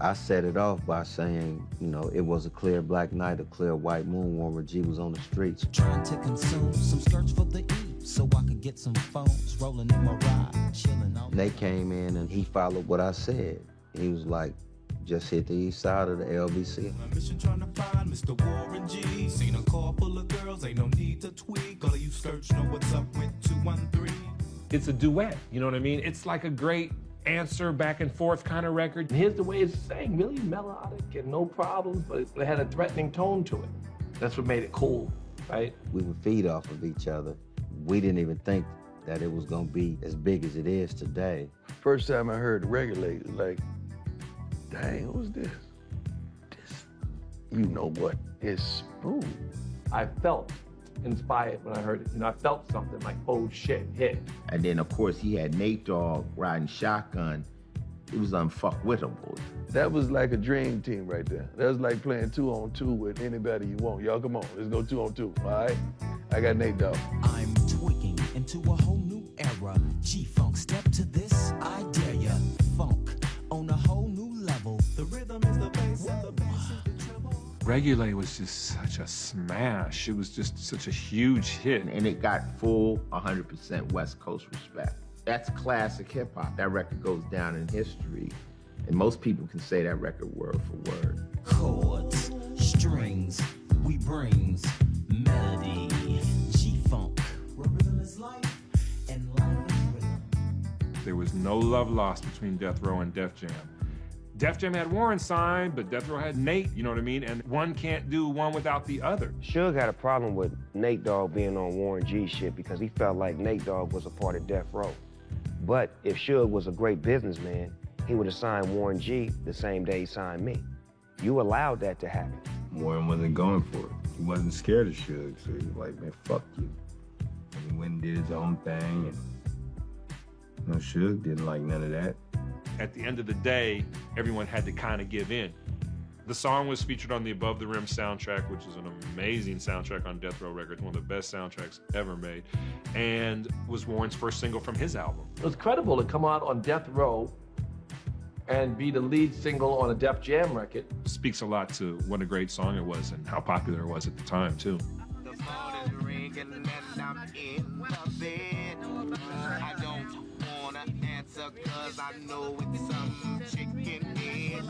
I set it off by saying, you know, it was a clear black night, a clear white moon. Warren G was on the streets. Trying to consume some skirts for the E, so I could get some phones rolling in my ride, chilling out. Nate came in and he followed what I said. He was like, just hit the east side of the LBC. My mission trying to find Mr. Warren G. Seen a car full of girls, ain't no need to tweak. All of you search know what's up with 213. It's a duet, you know what I mean? It's like a great answer back and forth kind of record. And here's the way it's sang, really melodic and no problems, but it had a threatening tone to it. That's what made it cool, right? We would feed off of each other. We didn't even think that it was gonna be as big as it is today. First time I heard Regulate, like, dang, who's this? This, you know what? It's smooth. I felt inspired when I heard it. You know, I felt something like, oh shit, hit. And then, of course, he had Nate Dogg riding shotgun. It was unfuckwittable. That was like a dream team right there. That was like playing 2-on-2 with anybody you want. Y'all, come on, let's go 2-on-2, all right? I got Nate Dogg. I'm tweaking into a whole new era. G-Funk, step to this, I dare ya. Funk on a whole new level. The rhythm is the bass and the bass is the treble. Regulate was just such a smash. It was just such a huge hit. And it got full 100% West Coast respect. That's classic hip hop. That record goes down in history. And most people can say that record word for word. Chords, strings, we brings melody. G-Funk, where rhythm is life and life is rhythm. There was no love lost between Death Row and Def Jam. Def Jam had Warren signed, but Death Row had Nate, you know what I mean? And one can't do one without the other. Suge had a problem with Nate Dogg being on Warren G shit because he felt like Nate Dogg was a part of Death Row. But if Suge was a great businessman, he would have signed Warren G the same day he signed me. You allowed that to happen. Warren wasn't going for it. He wasn't scared of Suge, so he was like, man, fuck you. And he went and did his own thing, and No, Suge didn't like none of that. At the end of the day, everyone had to kind of give in. The song was featured on the Above the Rim soundtrack, which is an amazing soundtrack on Death Row Records, one of the best soundtracks ever made, and was Warren's first single from his album. It was credible to come out on Death Row and be the lead single on a Def Jam record. It speaks a lot to what a great song it was and how popular it was at the time, too. The phone is ringing and I'm in the bed. I don't wanna answer cause I know it's some chicken head.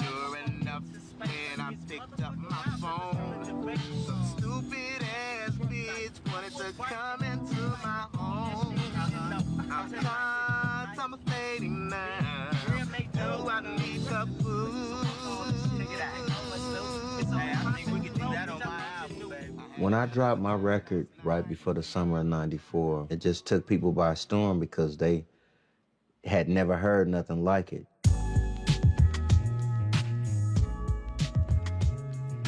Sure enough, when I picked up my phone, some stupid ass bitch wanted to come into my home. I'm contemplating now. Do I need the food? When I dropped my record right before the summer of '94, it just took people by storm because they had never heard nothing like it.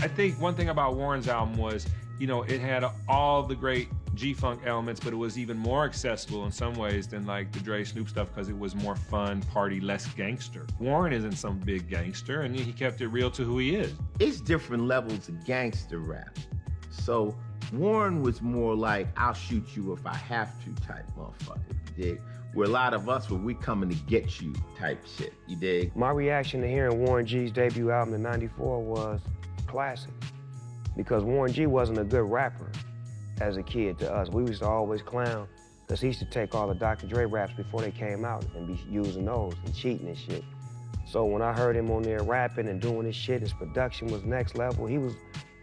I think one thing about Warren's album was, you know, it had all the great G-Funk elements, but it was even more accessible in some ways than like the Dre Snoop stuff because it was more fun, party, less gangster. Warren isn't some big gangster, and he kept it real to who he is. It's different levels of gangster rap. So Warren was more like, I'll shoot you if I have to type motherfucker, you dig? Where a lot of us, when we coming to get you type shit, you dig? My reaction to hearing Warren G's debut album in '94 was classic, because Warren G wasn't a good rapper as a kid to us. We used to always clown, because he used to take all the Dr. Dre raps before they came out and be using those and cheating and shit. So when I heard him on there rapping and doing his shit, his production was next level. He was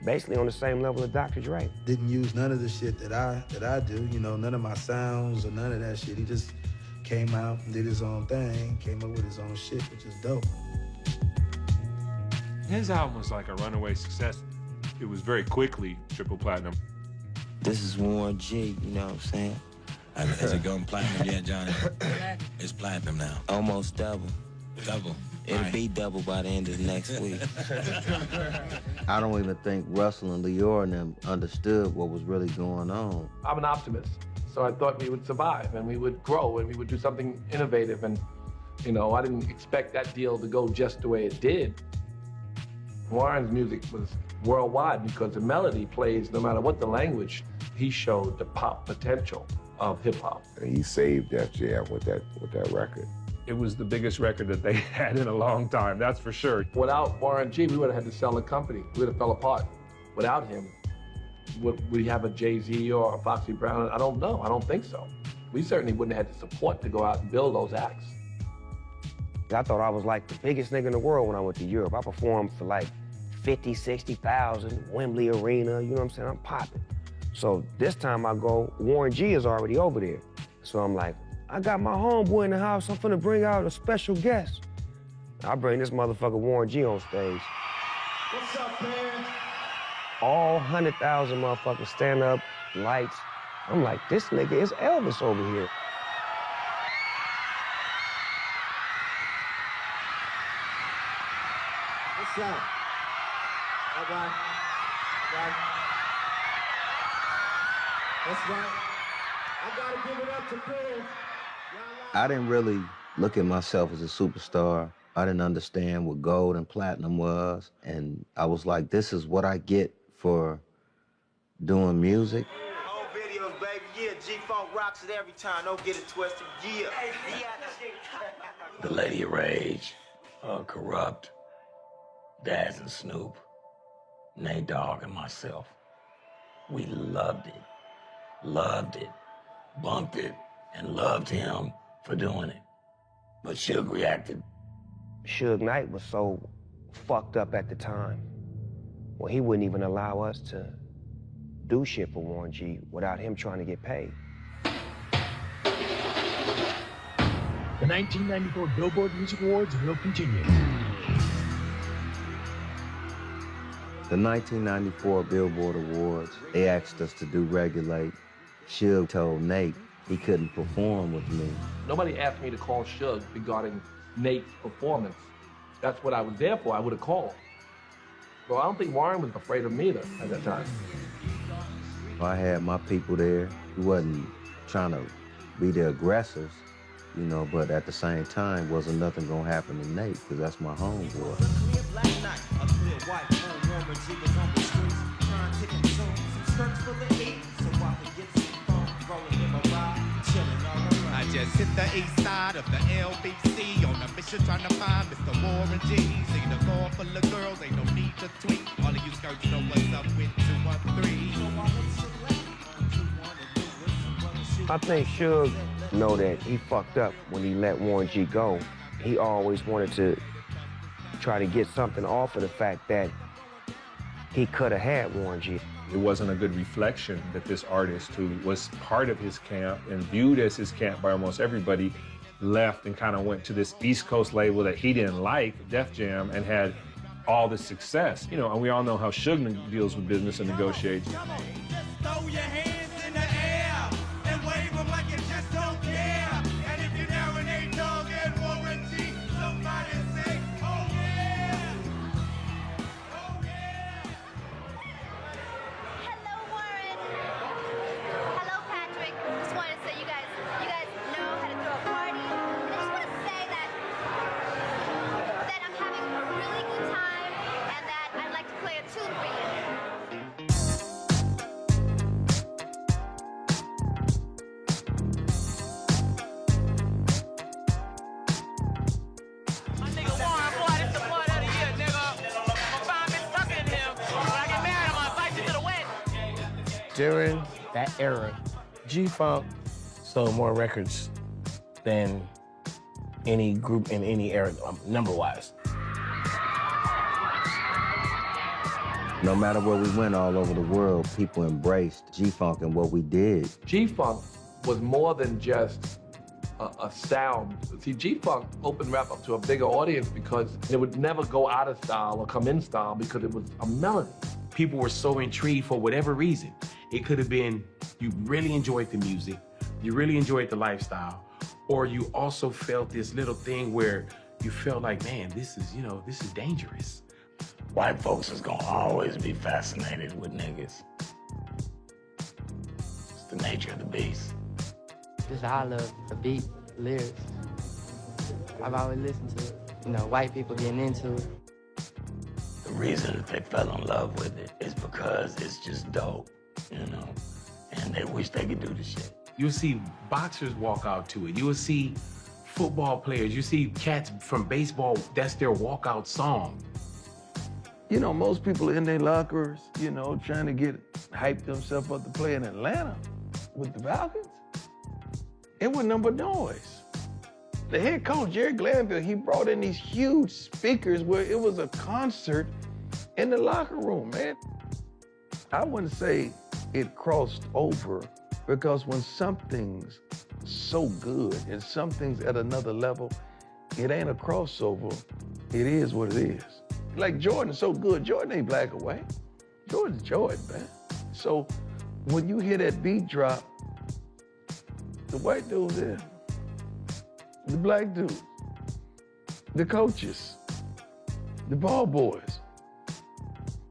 basically on the same level as Dr. Dre. Didn't use none of the shit that I do, you know, none of my sounds or none of that shit. He just came out and did his own thing, came up with his own shit, which is dope. His album was like a runaway success. It was very quickly triple platinum. This is Warren G, you know what I'm saying? Has it gone platinum yet, Johnny? It's platinum now. Almost double. Double? It'll be double by the end of next week. I don't even think Russell and Leor and them understood what was really going on. I'm an optimist, so I thought we would survive and we would grow and we would do something innovative. And, you know, I didn't expect that deal to go just the way it did. Warren's music was worldwide because the melody plays no matter what the language. He showed the pop potential of hip hop. And he saved Def Jam with that record. It was the biggest record that they had in a long time, that's for sure. Without Warren G, we would have had to sell the company. We would have fell apart. Without him, would we have a Jay-Z or a Foxy Brown? I don't know. I don't think so. We certainly wouldn't have had the support to go out and build those acts. I thought I was like the biggest nigga in the world when I went to Europe. I performed for like 50, 60,000, Wembley Arena, you know what I'm saying? I'm popping. So this time I go, Warren G is already over there. So I'm like, I got my homeboy in the house. I'm finna bring out a special guest. I bring this motherfucker Warren G on stage. What's up, man? All 100,000 motherfuckers stand up, lights. I'm like, this nigga is Elvis over here. What's up? All right. That's right. I gotta give it up to Bill. I didn't really look at myself as a superstar. I didn't understand what gold and platinum was. And I was like, this is what I get for doing music. Home videos, baby. Yeah, G-Funk rocks it every time. Don't get it twisted. Yeah. The Lady of Rage, Corrupt, Daz and Snoop, Nate Dogg and myself. We loved it, bumped it, and loved him for doing it. But Suge reacted. Suge Knight was so fucked up at the time. Well, he wouldn't even allow us to do shit for Warren G without him trying to get paid. The 1994 Billboard Music Awards will continue. The 1994 Billboard Awards, they asked us to do Regulate. Suge told Nate he couldn't perform with me. Nobody asked me to call Suge regarding Nate's performance. That's what I was there for. I would have called. Well, I don't think Warren was afraid of me either at that time. I had my people there. He wasn't trying to be the aggressors. you know, but at the same time, wasn't nothing gonna happen to Nate, because that's my homeboy. I just hit the east side of the LBC on a mission trying to find Mr. Warren G. See the car full of girls, ain't no need to tweet. All of you skirts know what's up with 213. I think Suge know that he fucked up when he let Warren G go. He always wanted to try to get something off of the fact that he could have had Warren G. It wasn't a good reflection that this artist, who was part of his camp and viewed as his camp by almost everybody, left and kind of went to this East Coast label that he didn't like, Def Jam, and had all the success. You know, and we all know how Suge deals with business and negotiates. Throw your hands in the air and wave them like you just don't care. And if you're now an A-Dog and Warren G, somebody say, oh yeah! Oh yeah! Hello, Warren. Hello, Patrick. Just wanted to say you guys know how to throw a party. And I just want to say that I'm having a really good time and that I'd like to play a tune for you. During that era, G-Funk sold more records than any group in any era, number-wise. No matter where we went all over the world, people embraced G-Funk and what we did. G-Funk was more than just a sound. See, G-Funk opened rap up to a bigger audience because it would never go out of style or come in style because it was a melody. People were so intrigued for whatever reason. It could have been you really enjoyed the music, you really enjoyed the lifestyle, or you also felt this little thing where you felt like, man, this is dangerous. White folks is gonna always be fascinated with niggas. It's the nature of the beast. This is how I love the beat, lyrics. I've always listened to it. You know, white people getting into it. The reason that they fell in love with it is because it's just dope, you know? And they wish they could do the shit. You'll see boxers walk out to it. You will see football players. You see cats from baseball, that's their walkout song. You know, most people in their lockers, you know, trying to hype themselves up to play in Atlanta with the Falcons. It was nothing but noise. The head coach, Jerry Glanville, he brought in these huge speakers where it was a concert in the locker room, man. I wouldn't say it crossed over, because when something's so good and something's at another level, it ain't a crossover. It is what it is. Like Jordan's so good. Jordan ain't black or white. Jordan's Jordan, man. So when you hear that beat drop, the white dudes there, the black dudes, the coaches, the ball boys,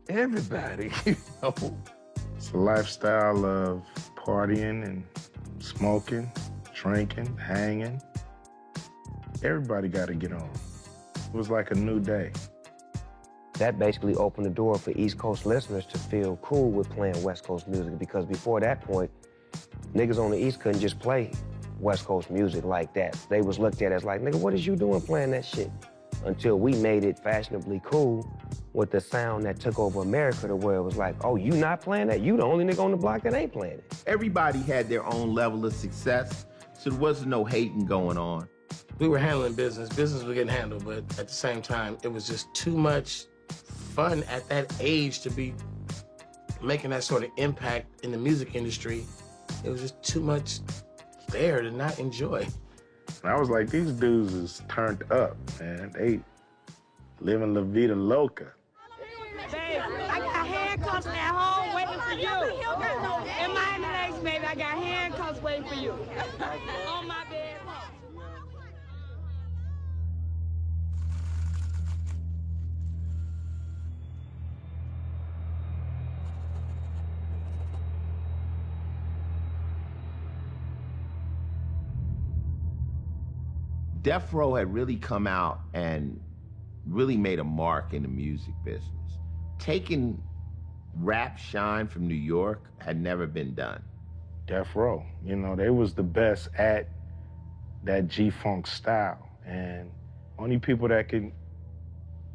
everybody, you know. It's a lifestyle of partying and smoking, drinking, hanging. Everybody got to get on. It was like a new day. That basically opened the door for East Coast listeners to feel cool with playing West Coast music, because before that point, niggas on the East couldn't just play West Coast music like that. They was looked at as like, nigga, what is you doing playing that shit? Until we made it fashionably cool with the sound that took over America, to where it was like, oh, you not playing that? You the only nigga on the block that ain't playing it. Everybody had their own level of success, so there wasn't no hating going on. We were handling business. Business was getting handled, but at the same time, it was just too much fun at that age to be making that sort of impact in the music industry. It was just too much there to not enjoy. And I was like, these dudes is turned up, man. They living La Vida Loca. Babe, I got handcuffs at home waiting for you. In Miami Lakes, baby, I got handcuffs waiting for you. On my bed. Death Row had really come out and really made a mark in the music business. Taking rap shine from New York had never been done. Death Row, you know, they was the best at that G-Funk style. And only people that could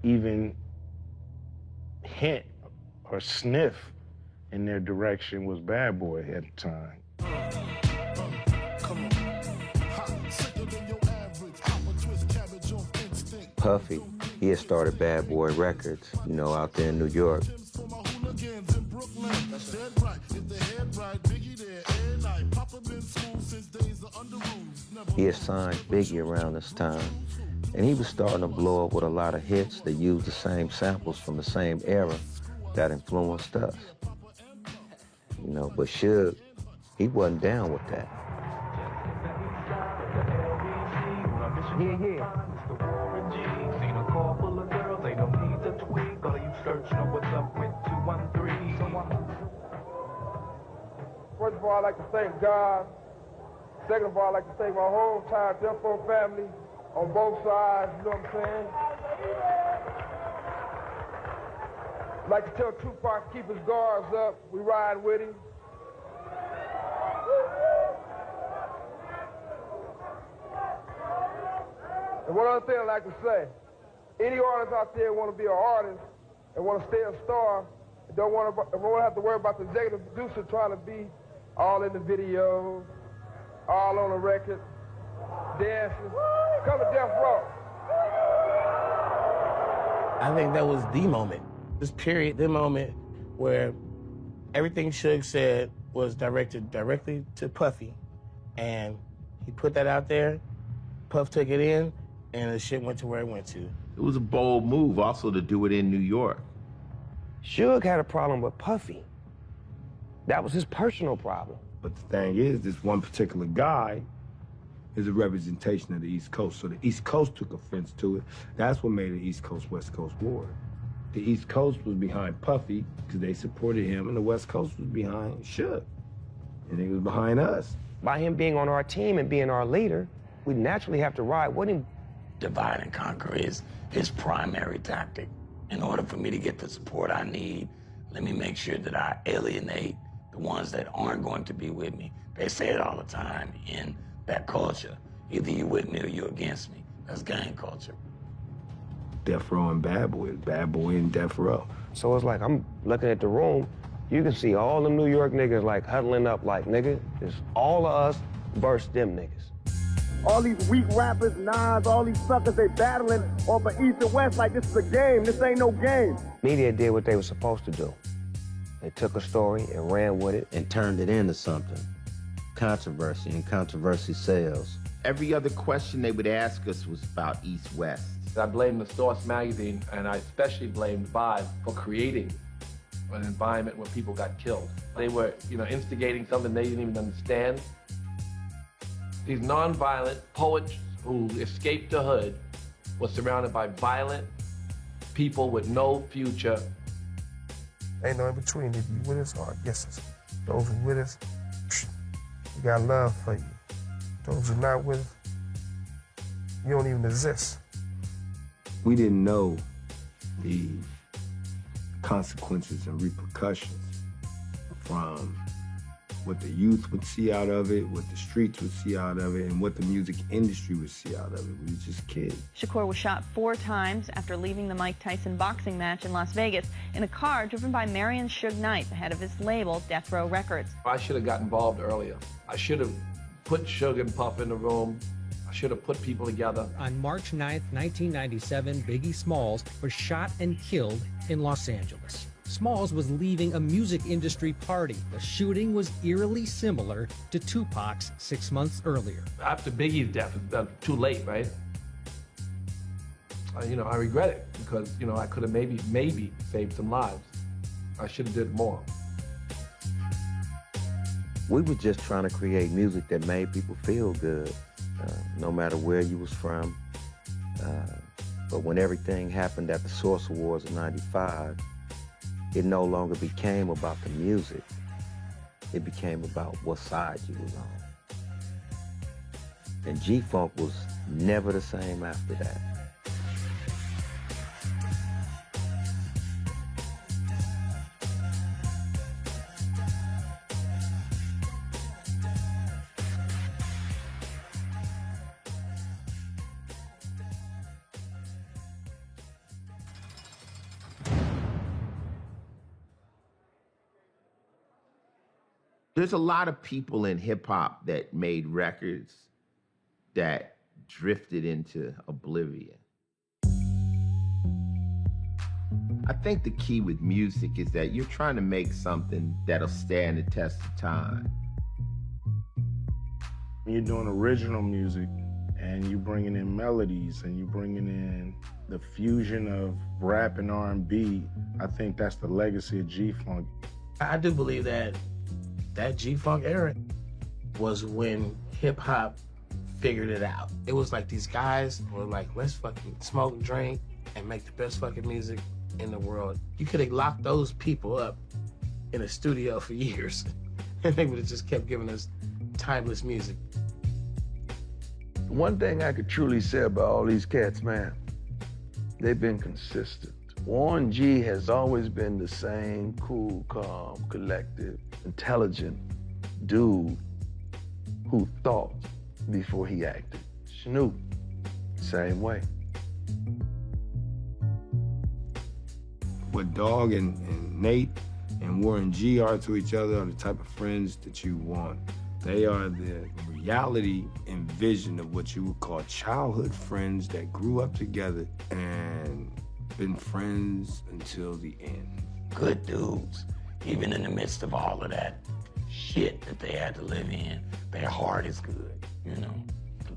even hint or sniff in their direction was Bad Boy at the time. Puffy, he had started Bad Boy Records, you know, out there in New York. He had signed Biggie around this time, and he was starting to blow up with a lot of hits that used the same samples from the same era that influenced us. You know, but Suge, he wasn't down with that. Yeah. Seen a car full of girls, ain't no need to tweak. All of you search know what's up with 213. First of all, I'd like to thank God. Second of all, I'd like to thank my whole entire Death Row family on both sides, you know what I'm saying? I'd like to tell Tupac to keep his guards up. We ride with him. And one other thing I'd like to say, any artist out there want to be an artist and want to stay a star, and don't want to have to worry about the executive producer trying to be all in the videos, all on the record, dancing. Come to Death Row. I think that was the moment, this period, the moment where everything Suge said was directed directly to Puffy, and he put that out there, Puff took it in, and the shit went to where it went to. It was a bold move also to do it in New York. Suge had a problem with Puffy. That was his personal problem. But the thing is, this one particular guy is a representation of the East Coast. So the East Coast took offense to it. That's what made the East Coast-West Coast war. The East Coast was behind Puffy because they supported him, and the West Coast was behind Suge. And he was behind us. By him being on our team and being our leader, we naturally have to ride with him. Divide and conquer is his primary tactic. In order for me to get the support I need, let me make sure that I alienate the ones that aren't going to be with me. They say it all the time in that culture. Either you with me or you against me. That's gang culture. Death Row and Bad Boy and Death Row. So it's like, I'm looking at the room, you can see all the New York niggas like huddling up like, nigga, it's all of us versus them niggas. All these weak rappers, Nas, all these suckers, they battling over East and West like this is a game. This ain't no game. Media did what they were supposed to do. They took a story and ran with it. And turned it into something. Controversy, and controversy sells. Every other question they would ask us was about East-West. I blame the Source magazine, and I especially blame Vibe for creating an environment where people got killed. They were, instigating something they didn't even understand. These non-violent poets who escaped the hood were surrounded by violent people with no future. Ain't no in between. If you with us or against us. Those who with us, we got love for you. Those who not with us, you don't even exist. We didn't know the consequences and repercussions from what the youth would see out of it, what the streets would see out of it, and what the music industry would see out of it. We were just kids. Shakur was shot 4 times after leaving the Mike Tyson boxing match in Las Vegas in a car driven by Marion Suge Knight, the head of his label, Death Row Records. I should have got involved earlier. I should have put Suge and Puff in the room. I should have put people together. On March 9th, 1997, Biggie Smalls was shot and killed in Los Angeles. Smalls was leaving a music industry party. The shooting was eerily similar to Tupac's 6 months earlier. After Biggie's death, it's too late, right? I regret it because, I could have maybe saved some lives. I should have did more. We were just trying to create music that made people feel good, no matter where you was from. But when everything happened at the Source Awards in '95, it no longer became about the music. It became about what side you was on. And G-Funk was Never the same after that. There's a lot of people in hip hop that made records that drifted into oblivion. I think the key with music is that you're trying to make something that'll stand the test of time. When you're doing original music and you're bringing in melodies and you're bringing in the fusion of rap and R&B, I think that's the legacy of G-Funk. I do believe that G-Funk era was when hip-hop figured it out. It was like these guys were like, let's fucking smoke and drink and make the best fucking music in the world. You could have locked those people up in a studio for years and they would have just kept giving us timeless music. One thing I could truly say about all these cats, man, they've been consistent. Warren G has always been the same cool, calm, collective, intelligent dude who thought before he acted. Snoop, same way. What Dog and Nate and Warren G are to each other are the type of friends that you want. They are the reality and vision of what you would call childhood friends that grew up together and been friends until the end. Good dudes, even in the midst of all of that shit that they had to live in, their heart is good, you know.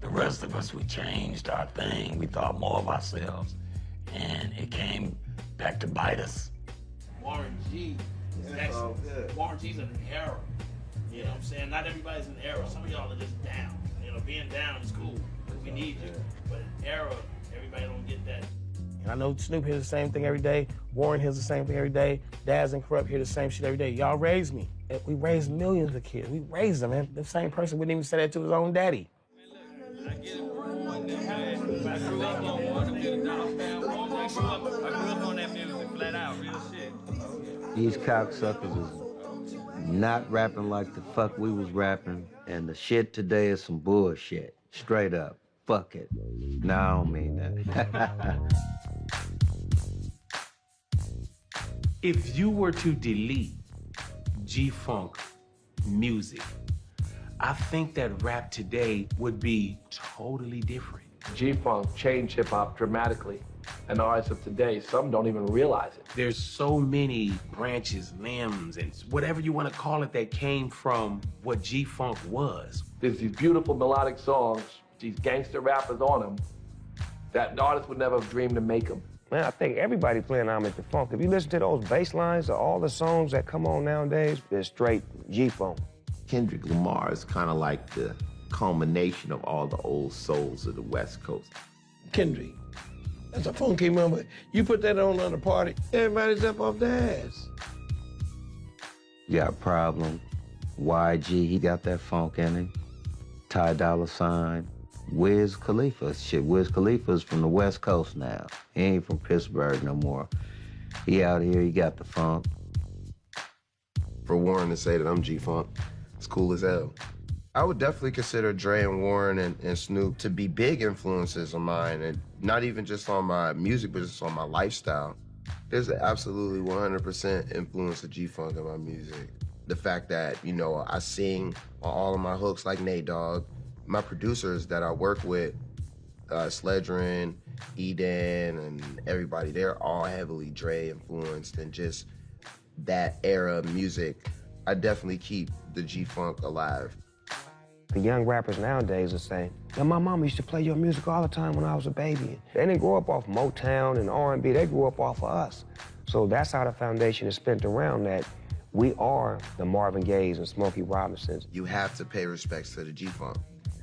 The rest of us, we changed our thing. We thought more of ourselves, and it came back to bite us. Warren G is excellent. Warren G's in an era. You know what I'm saying? Not everybody's in an era. Some of y'all are just down. You know, being down is cool. We need you. But in era, everybody don't get that. And I know Snoop hears the same thing every day. Warren hears the same thing every day. Daz and Corrupt hear the same shit every day. Y'all raised me. We raised millions of kids. We raised them, man. The same person wouldn't even say that to his own daddy. These cocksuckers is not rapping like the fuck we was rapping, and the shit today is some bullshit. Straight up. Fuck it. No, I don't mean that. If you were to delete G-Funk music, I think that rap today would be totally different. G-Funk changed hip-hop dramatically. And artists of today, some don't even realize it. There's so many branches, limbs, and whatever you want to call it that came from what G-Funk was. There's these beautiful melodic songs, these gangster rappers on them, that an artist would never have dreamed to make them. Man, I think everybody playing homage to funk. If you listen to those bass lines of all the songs that come on nowadays, it's straight G-Funk. Kendrick Lamar is kind of like the culmination of all the old souls of the West Coast. Kendrick, that's a funky moment. You put that on the party, everybody's up off their ass. You got a problem. YG, he got that funk in him. Ty Dolla $ign. Wiz Khalifa. Shit, Wiz Khalifa's from the West Coast now. He ain't from Pittsburgh no more. He out here, he got the funk. For Warren to say that I'm G-Funk, it's cool as hell. I would definitely consider Dre and Warren and Snoop to be big influences of mine, and not even just on my music, but just on my lifestyle. There's an absolutely 100% influence of G-Funk in my music. The fact that, you know, I sing on all of my hooks like Nate Dogg. My producers that I work with, Sledgerin, Eden, and everybody, they're all heavily Dre influenced, and just that era of music, I definitely keep the G-Funk alive. The young rappers nowadays are saying, "Yo, my mama used to play your music all the time when I was a baby." They didn't grow up off Motown and R&B, they grew up off of us. So that's how the foundation is spent around that. We are the Marvin Gayes and Smokey Robinsons. You have to pay respects to the G-Funk.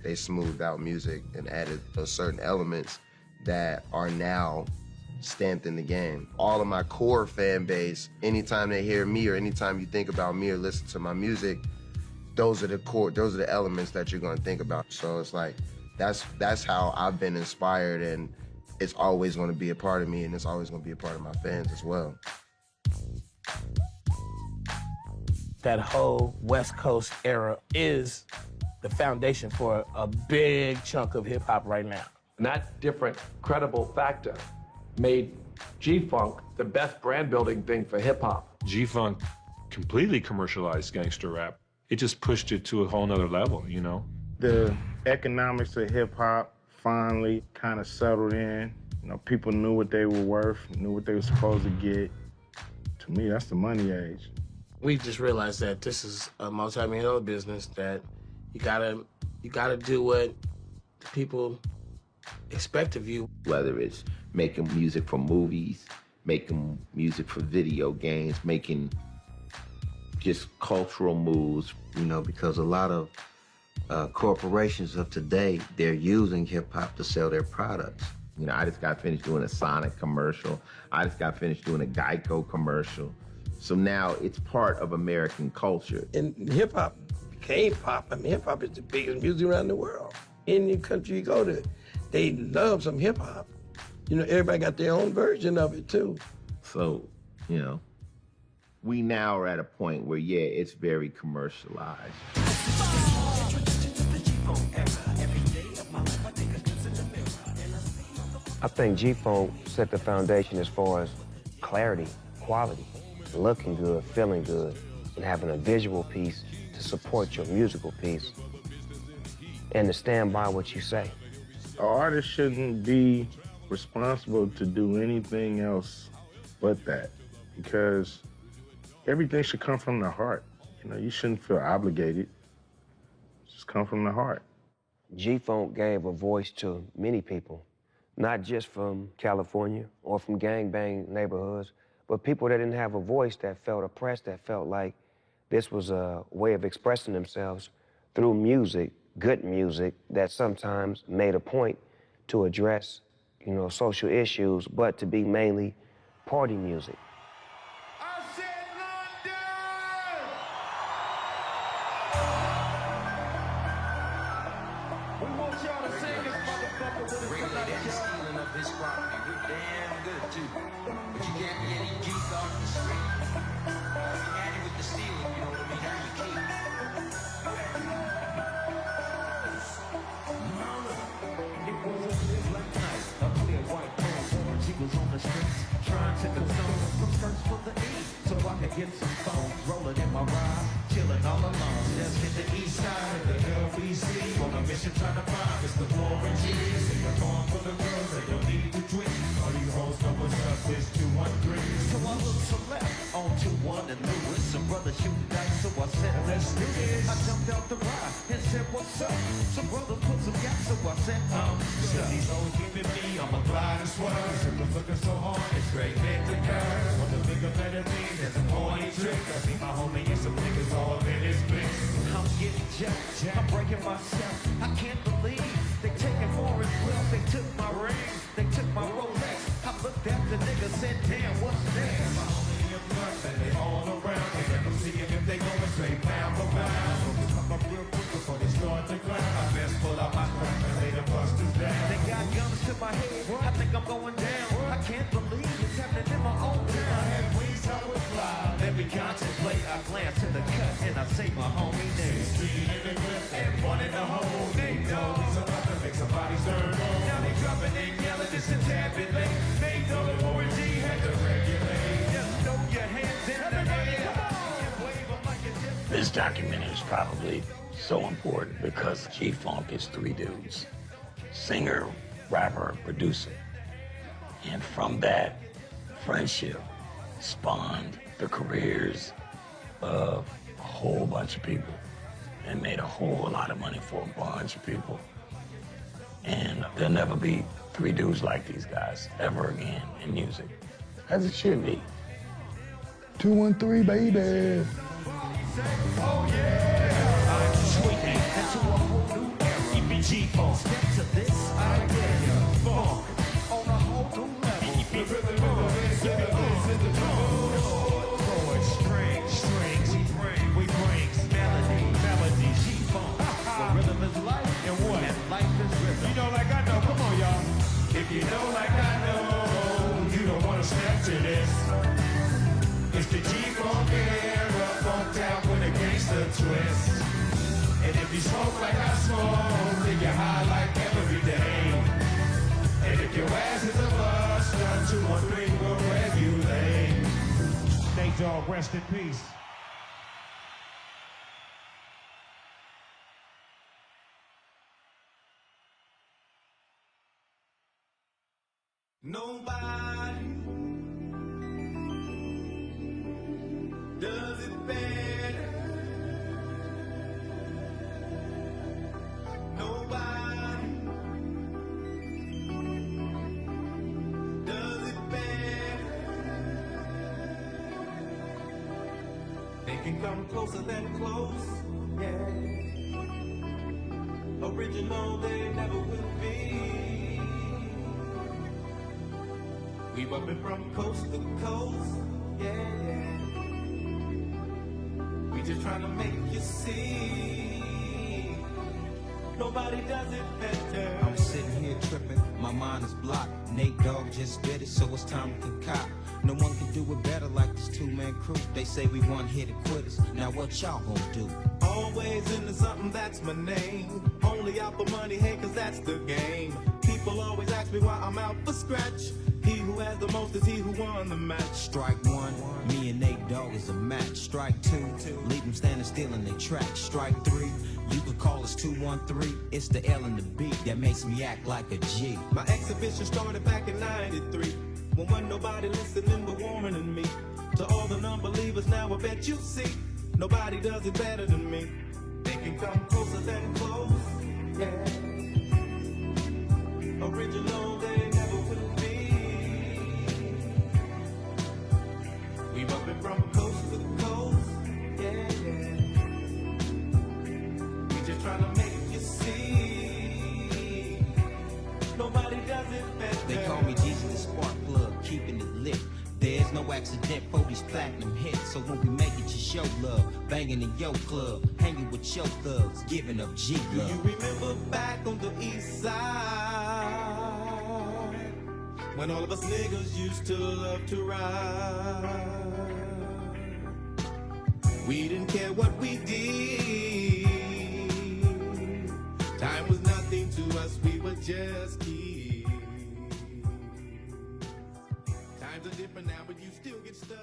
They smoothed out music and added certain elements that are now stamped in the game. All of my core fan base, anytime they hear me or anytime you think about me or listen to my music, those are the elements that you're gonna think about. So it's like, That's how I've been inspired, and it's always going to be a part of me, and it's always going to be a part of my fans as well. That whole West Coast era is the foundation for a big chunk of hip hop right now. And that different, credible factor made G-Funk the best brand building thing for hip hop. G-Funk completely commercialized gangster rap. It just pushed it to a whole nother level, you know? The economics of hip hop finally kind of settled in. You know, people knew what they were worth, knew what they were supposed to get. To me, that's the money age. We just realized that this is a multi-million-dollar business, that you gotta do what people expect of you. Whether it's making music for movies, making music for video games, making just cultural moves. You know, because a lot of corporations of today, they're using hip hop to sell their products. You know, I just got finished doing a Sonic commercial. I just got finished doing a Geico commercial. So now it's part of American culture. And hip hop became pop. I mean, hip hop is the biggest music around the world. Any country you go to, they love some hip hop. You know, everybody got their own version of it too. So, you know, we now are at a point where, yeah, it's very commercialized. I think G-Funk set the foundation as far as clarity, quality, looking good, feeling good, and having a visual piece to support your musical piece, and to stand by what you say. An artist shouldn't be responsible to do anything else but that, because everything should come from the heart. You know, you shouldn't feel obligated. Just come from the heart. G-Funk gave a voice to many people, not just from California or from gangbang neighborhoods, but people that didn't have a voice, that felt oppressed, that felt like this was a way of expressing themselves through music, good music, that sometimes made a point to address, you know, social issues, but to be mainly party music. Get some phones rolling in my ride, chilling all alone. Just hit the east side of the LBC. On a mission trying to find Mr. Warren G. Sing a song for the girls that don't need to drink. All you hoes know what's up, it's 213. So I look select on 21 and Lewis. Some brothers shooting dice, so I said, let's do this. I jumped out the ride and said, what's up? Some brothers put some gas, so I said, stuck. These hoes keeping me, I'm a glide and swerve. Strippers looking so hard, it's straight hit the curve. Want the bigger, better things, there's a horny trick. I see my homie and some niggas all in his mix. I'm getting jacked, I'm breaking myself. I can't believe they taking more as well. They took my ring, they took my Rolex. I looked at the nigga, said, damn, what's next? My homie and blunt, and they all around. They never see it if they going straight pound for pound. So we come up real quick before they start to clown. I best pull out my crap and lay the busters down. They got guns to my head, I think I'm going down. I can't believe it's happening in my own town. I had wings, I would fly. Let me contemplate, I glance to the cut and I say my homie name. Street in the clip and one in the hole. They know he's about to make somebody serve on. Now they dropping and yelling, it's a tad bit late. They know the Warren G had to regulate. Just throw your hands in the air and wave them like a dip. This documentary is probably so important because G-Funk is three dudes: singer, rapper, producer. And from that friendship spawned the careers of a whole bunch of people and made a whole lot of money for a bunch of people. And there'll never be three dudes like these guys ever again in music. As it should be. 213, baby. Oh yeah! I'm swinging into a whole new era. Even G-Funk step to this idea. Funk on a whole new level. The rhythm is the chords, strings. We bring melody. G-Funk. The rhythm is life, and what? And life is rhythm. you smoke like I smoke, then you're high like every day. And if your ass is a bust, 213 will regulate. Nate Dogg, rest in peace. Nobody does it better. Nobody does it better. They can come closer than close, yeah. Original they never will be. We bumpin' from coast to coast, yeah. We just tryna make you see. Nobody does it better. I'm sitting here tripping, my mind is blocked. Nate Dogg just did it, so it's time to concoct. No one can do it better like this two-man crew. They say we one-hit quitters. Now what y'all gonna do? Always into something, that's my name. Only out for money, hey, cause that's the game. People always ask me why I'm out for scratch. He who has the most is he who won the match. Strike one, me and Nate Dogg is a match. Strike two, leave them standing still in their track. Strike three, you could call us 213. It's the L and the B that makes me act like a G. My exhibition started back in '93, when wasn't nobody listening but Warren and me. To all the non-believers now I bet you see, nobody does it better than me. They can come closer than close, yeah. Original they never will be. We bumpin' from coast to coast, yeah. We just tryna make you see, nobody does it better. They call me Jesus the Spark Plug, keeping it lit. There's no accident for these platinum hits. So when we make it, you show love. Banging in your club, hanging with your thugs, giving up G love. Do you remember back on the east side, when all of us niggas used to love to ride? We didn't care what we did. Time was nothing to us, we were just kids. Times are different now, but you still get stuck.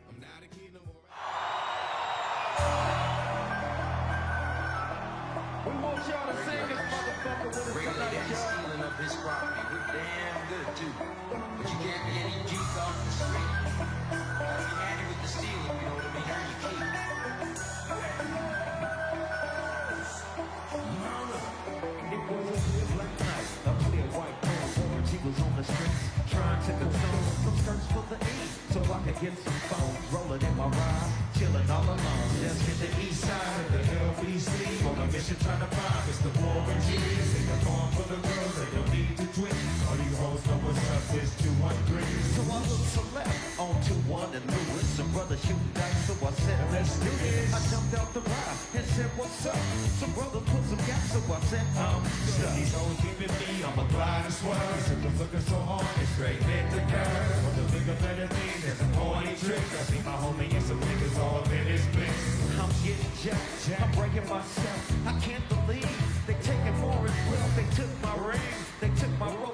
I'm not a kid no more. We want y'all to sing this motherfucker with us tonight, y'all. Stealing up his property, we're damn good too. But you can't get any juice off the street. You had it with the stealing, you know what I mean? Earn your keep. It was a clear black night, a clear white man. He was on the streets trying to console some search for the E, so I could get some phone. Rolling in my ride, chilling all alone. Just hit the east side of the LBC. On a mission trying to find Mr. Warren G. Sing a poem for the girls, they don't need to twitch. All you hoes know what's up, it's 213. So I looked to left on 21 and Lewis. Some brothers shooting dice, so I said, let's do this. I jumped out the ride and said, what's up? Some brothers put some gas, so I said, stuck. These hoes keeping me, I'm a glide and swerve. Since I'm looking so hard, it's straight hit the curve. For the bigger, better things, there's some horny tricks. I see my homie and some niggas all in his mix. I'm getting jacked, I'm breaking myself. I can't believe they taking more as well. They took my ring, they took my rope.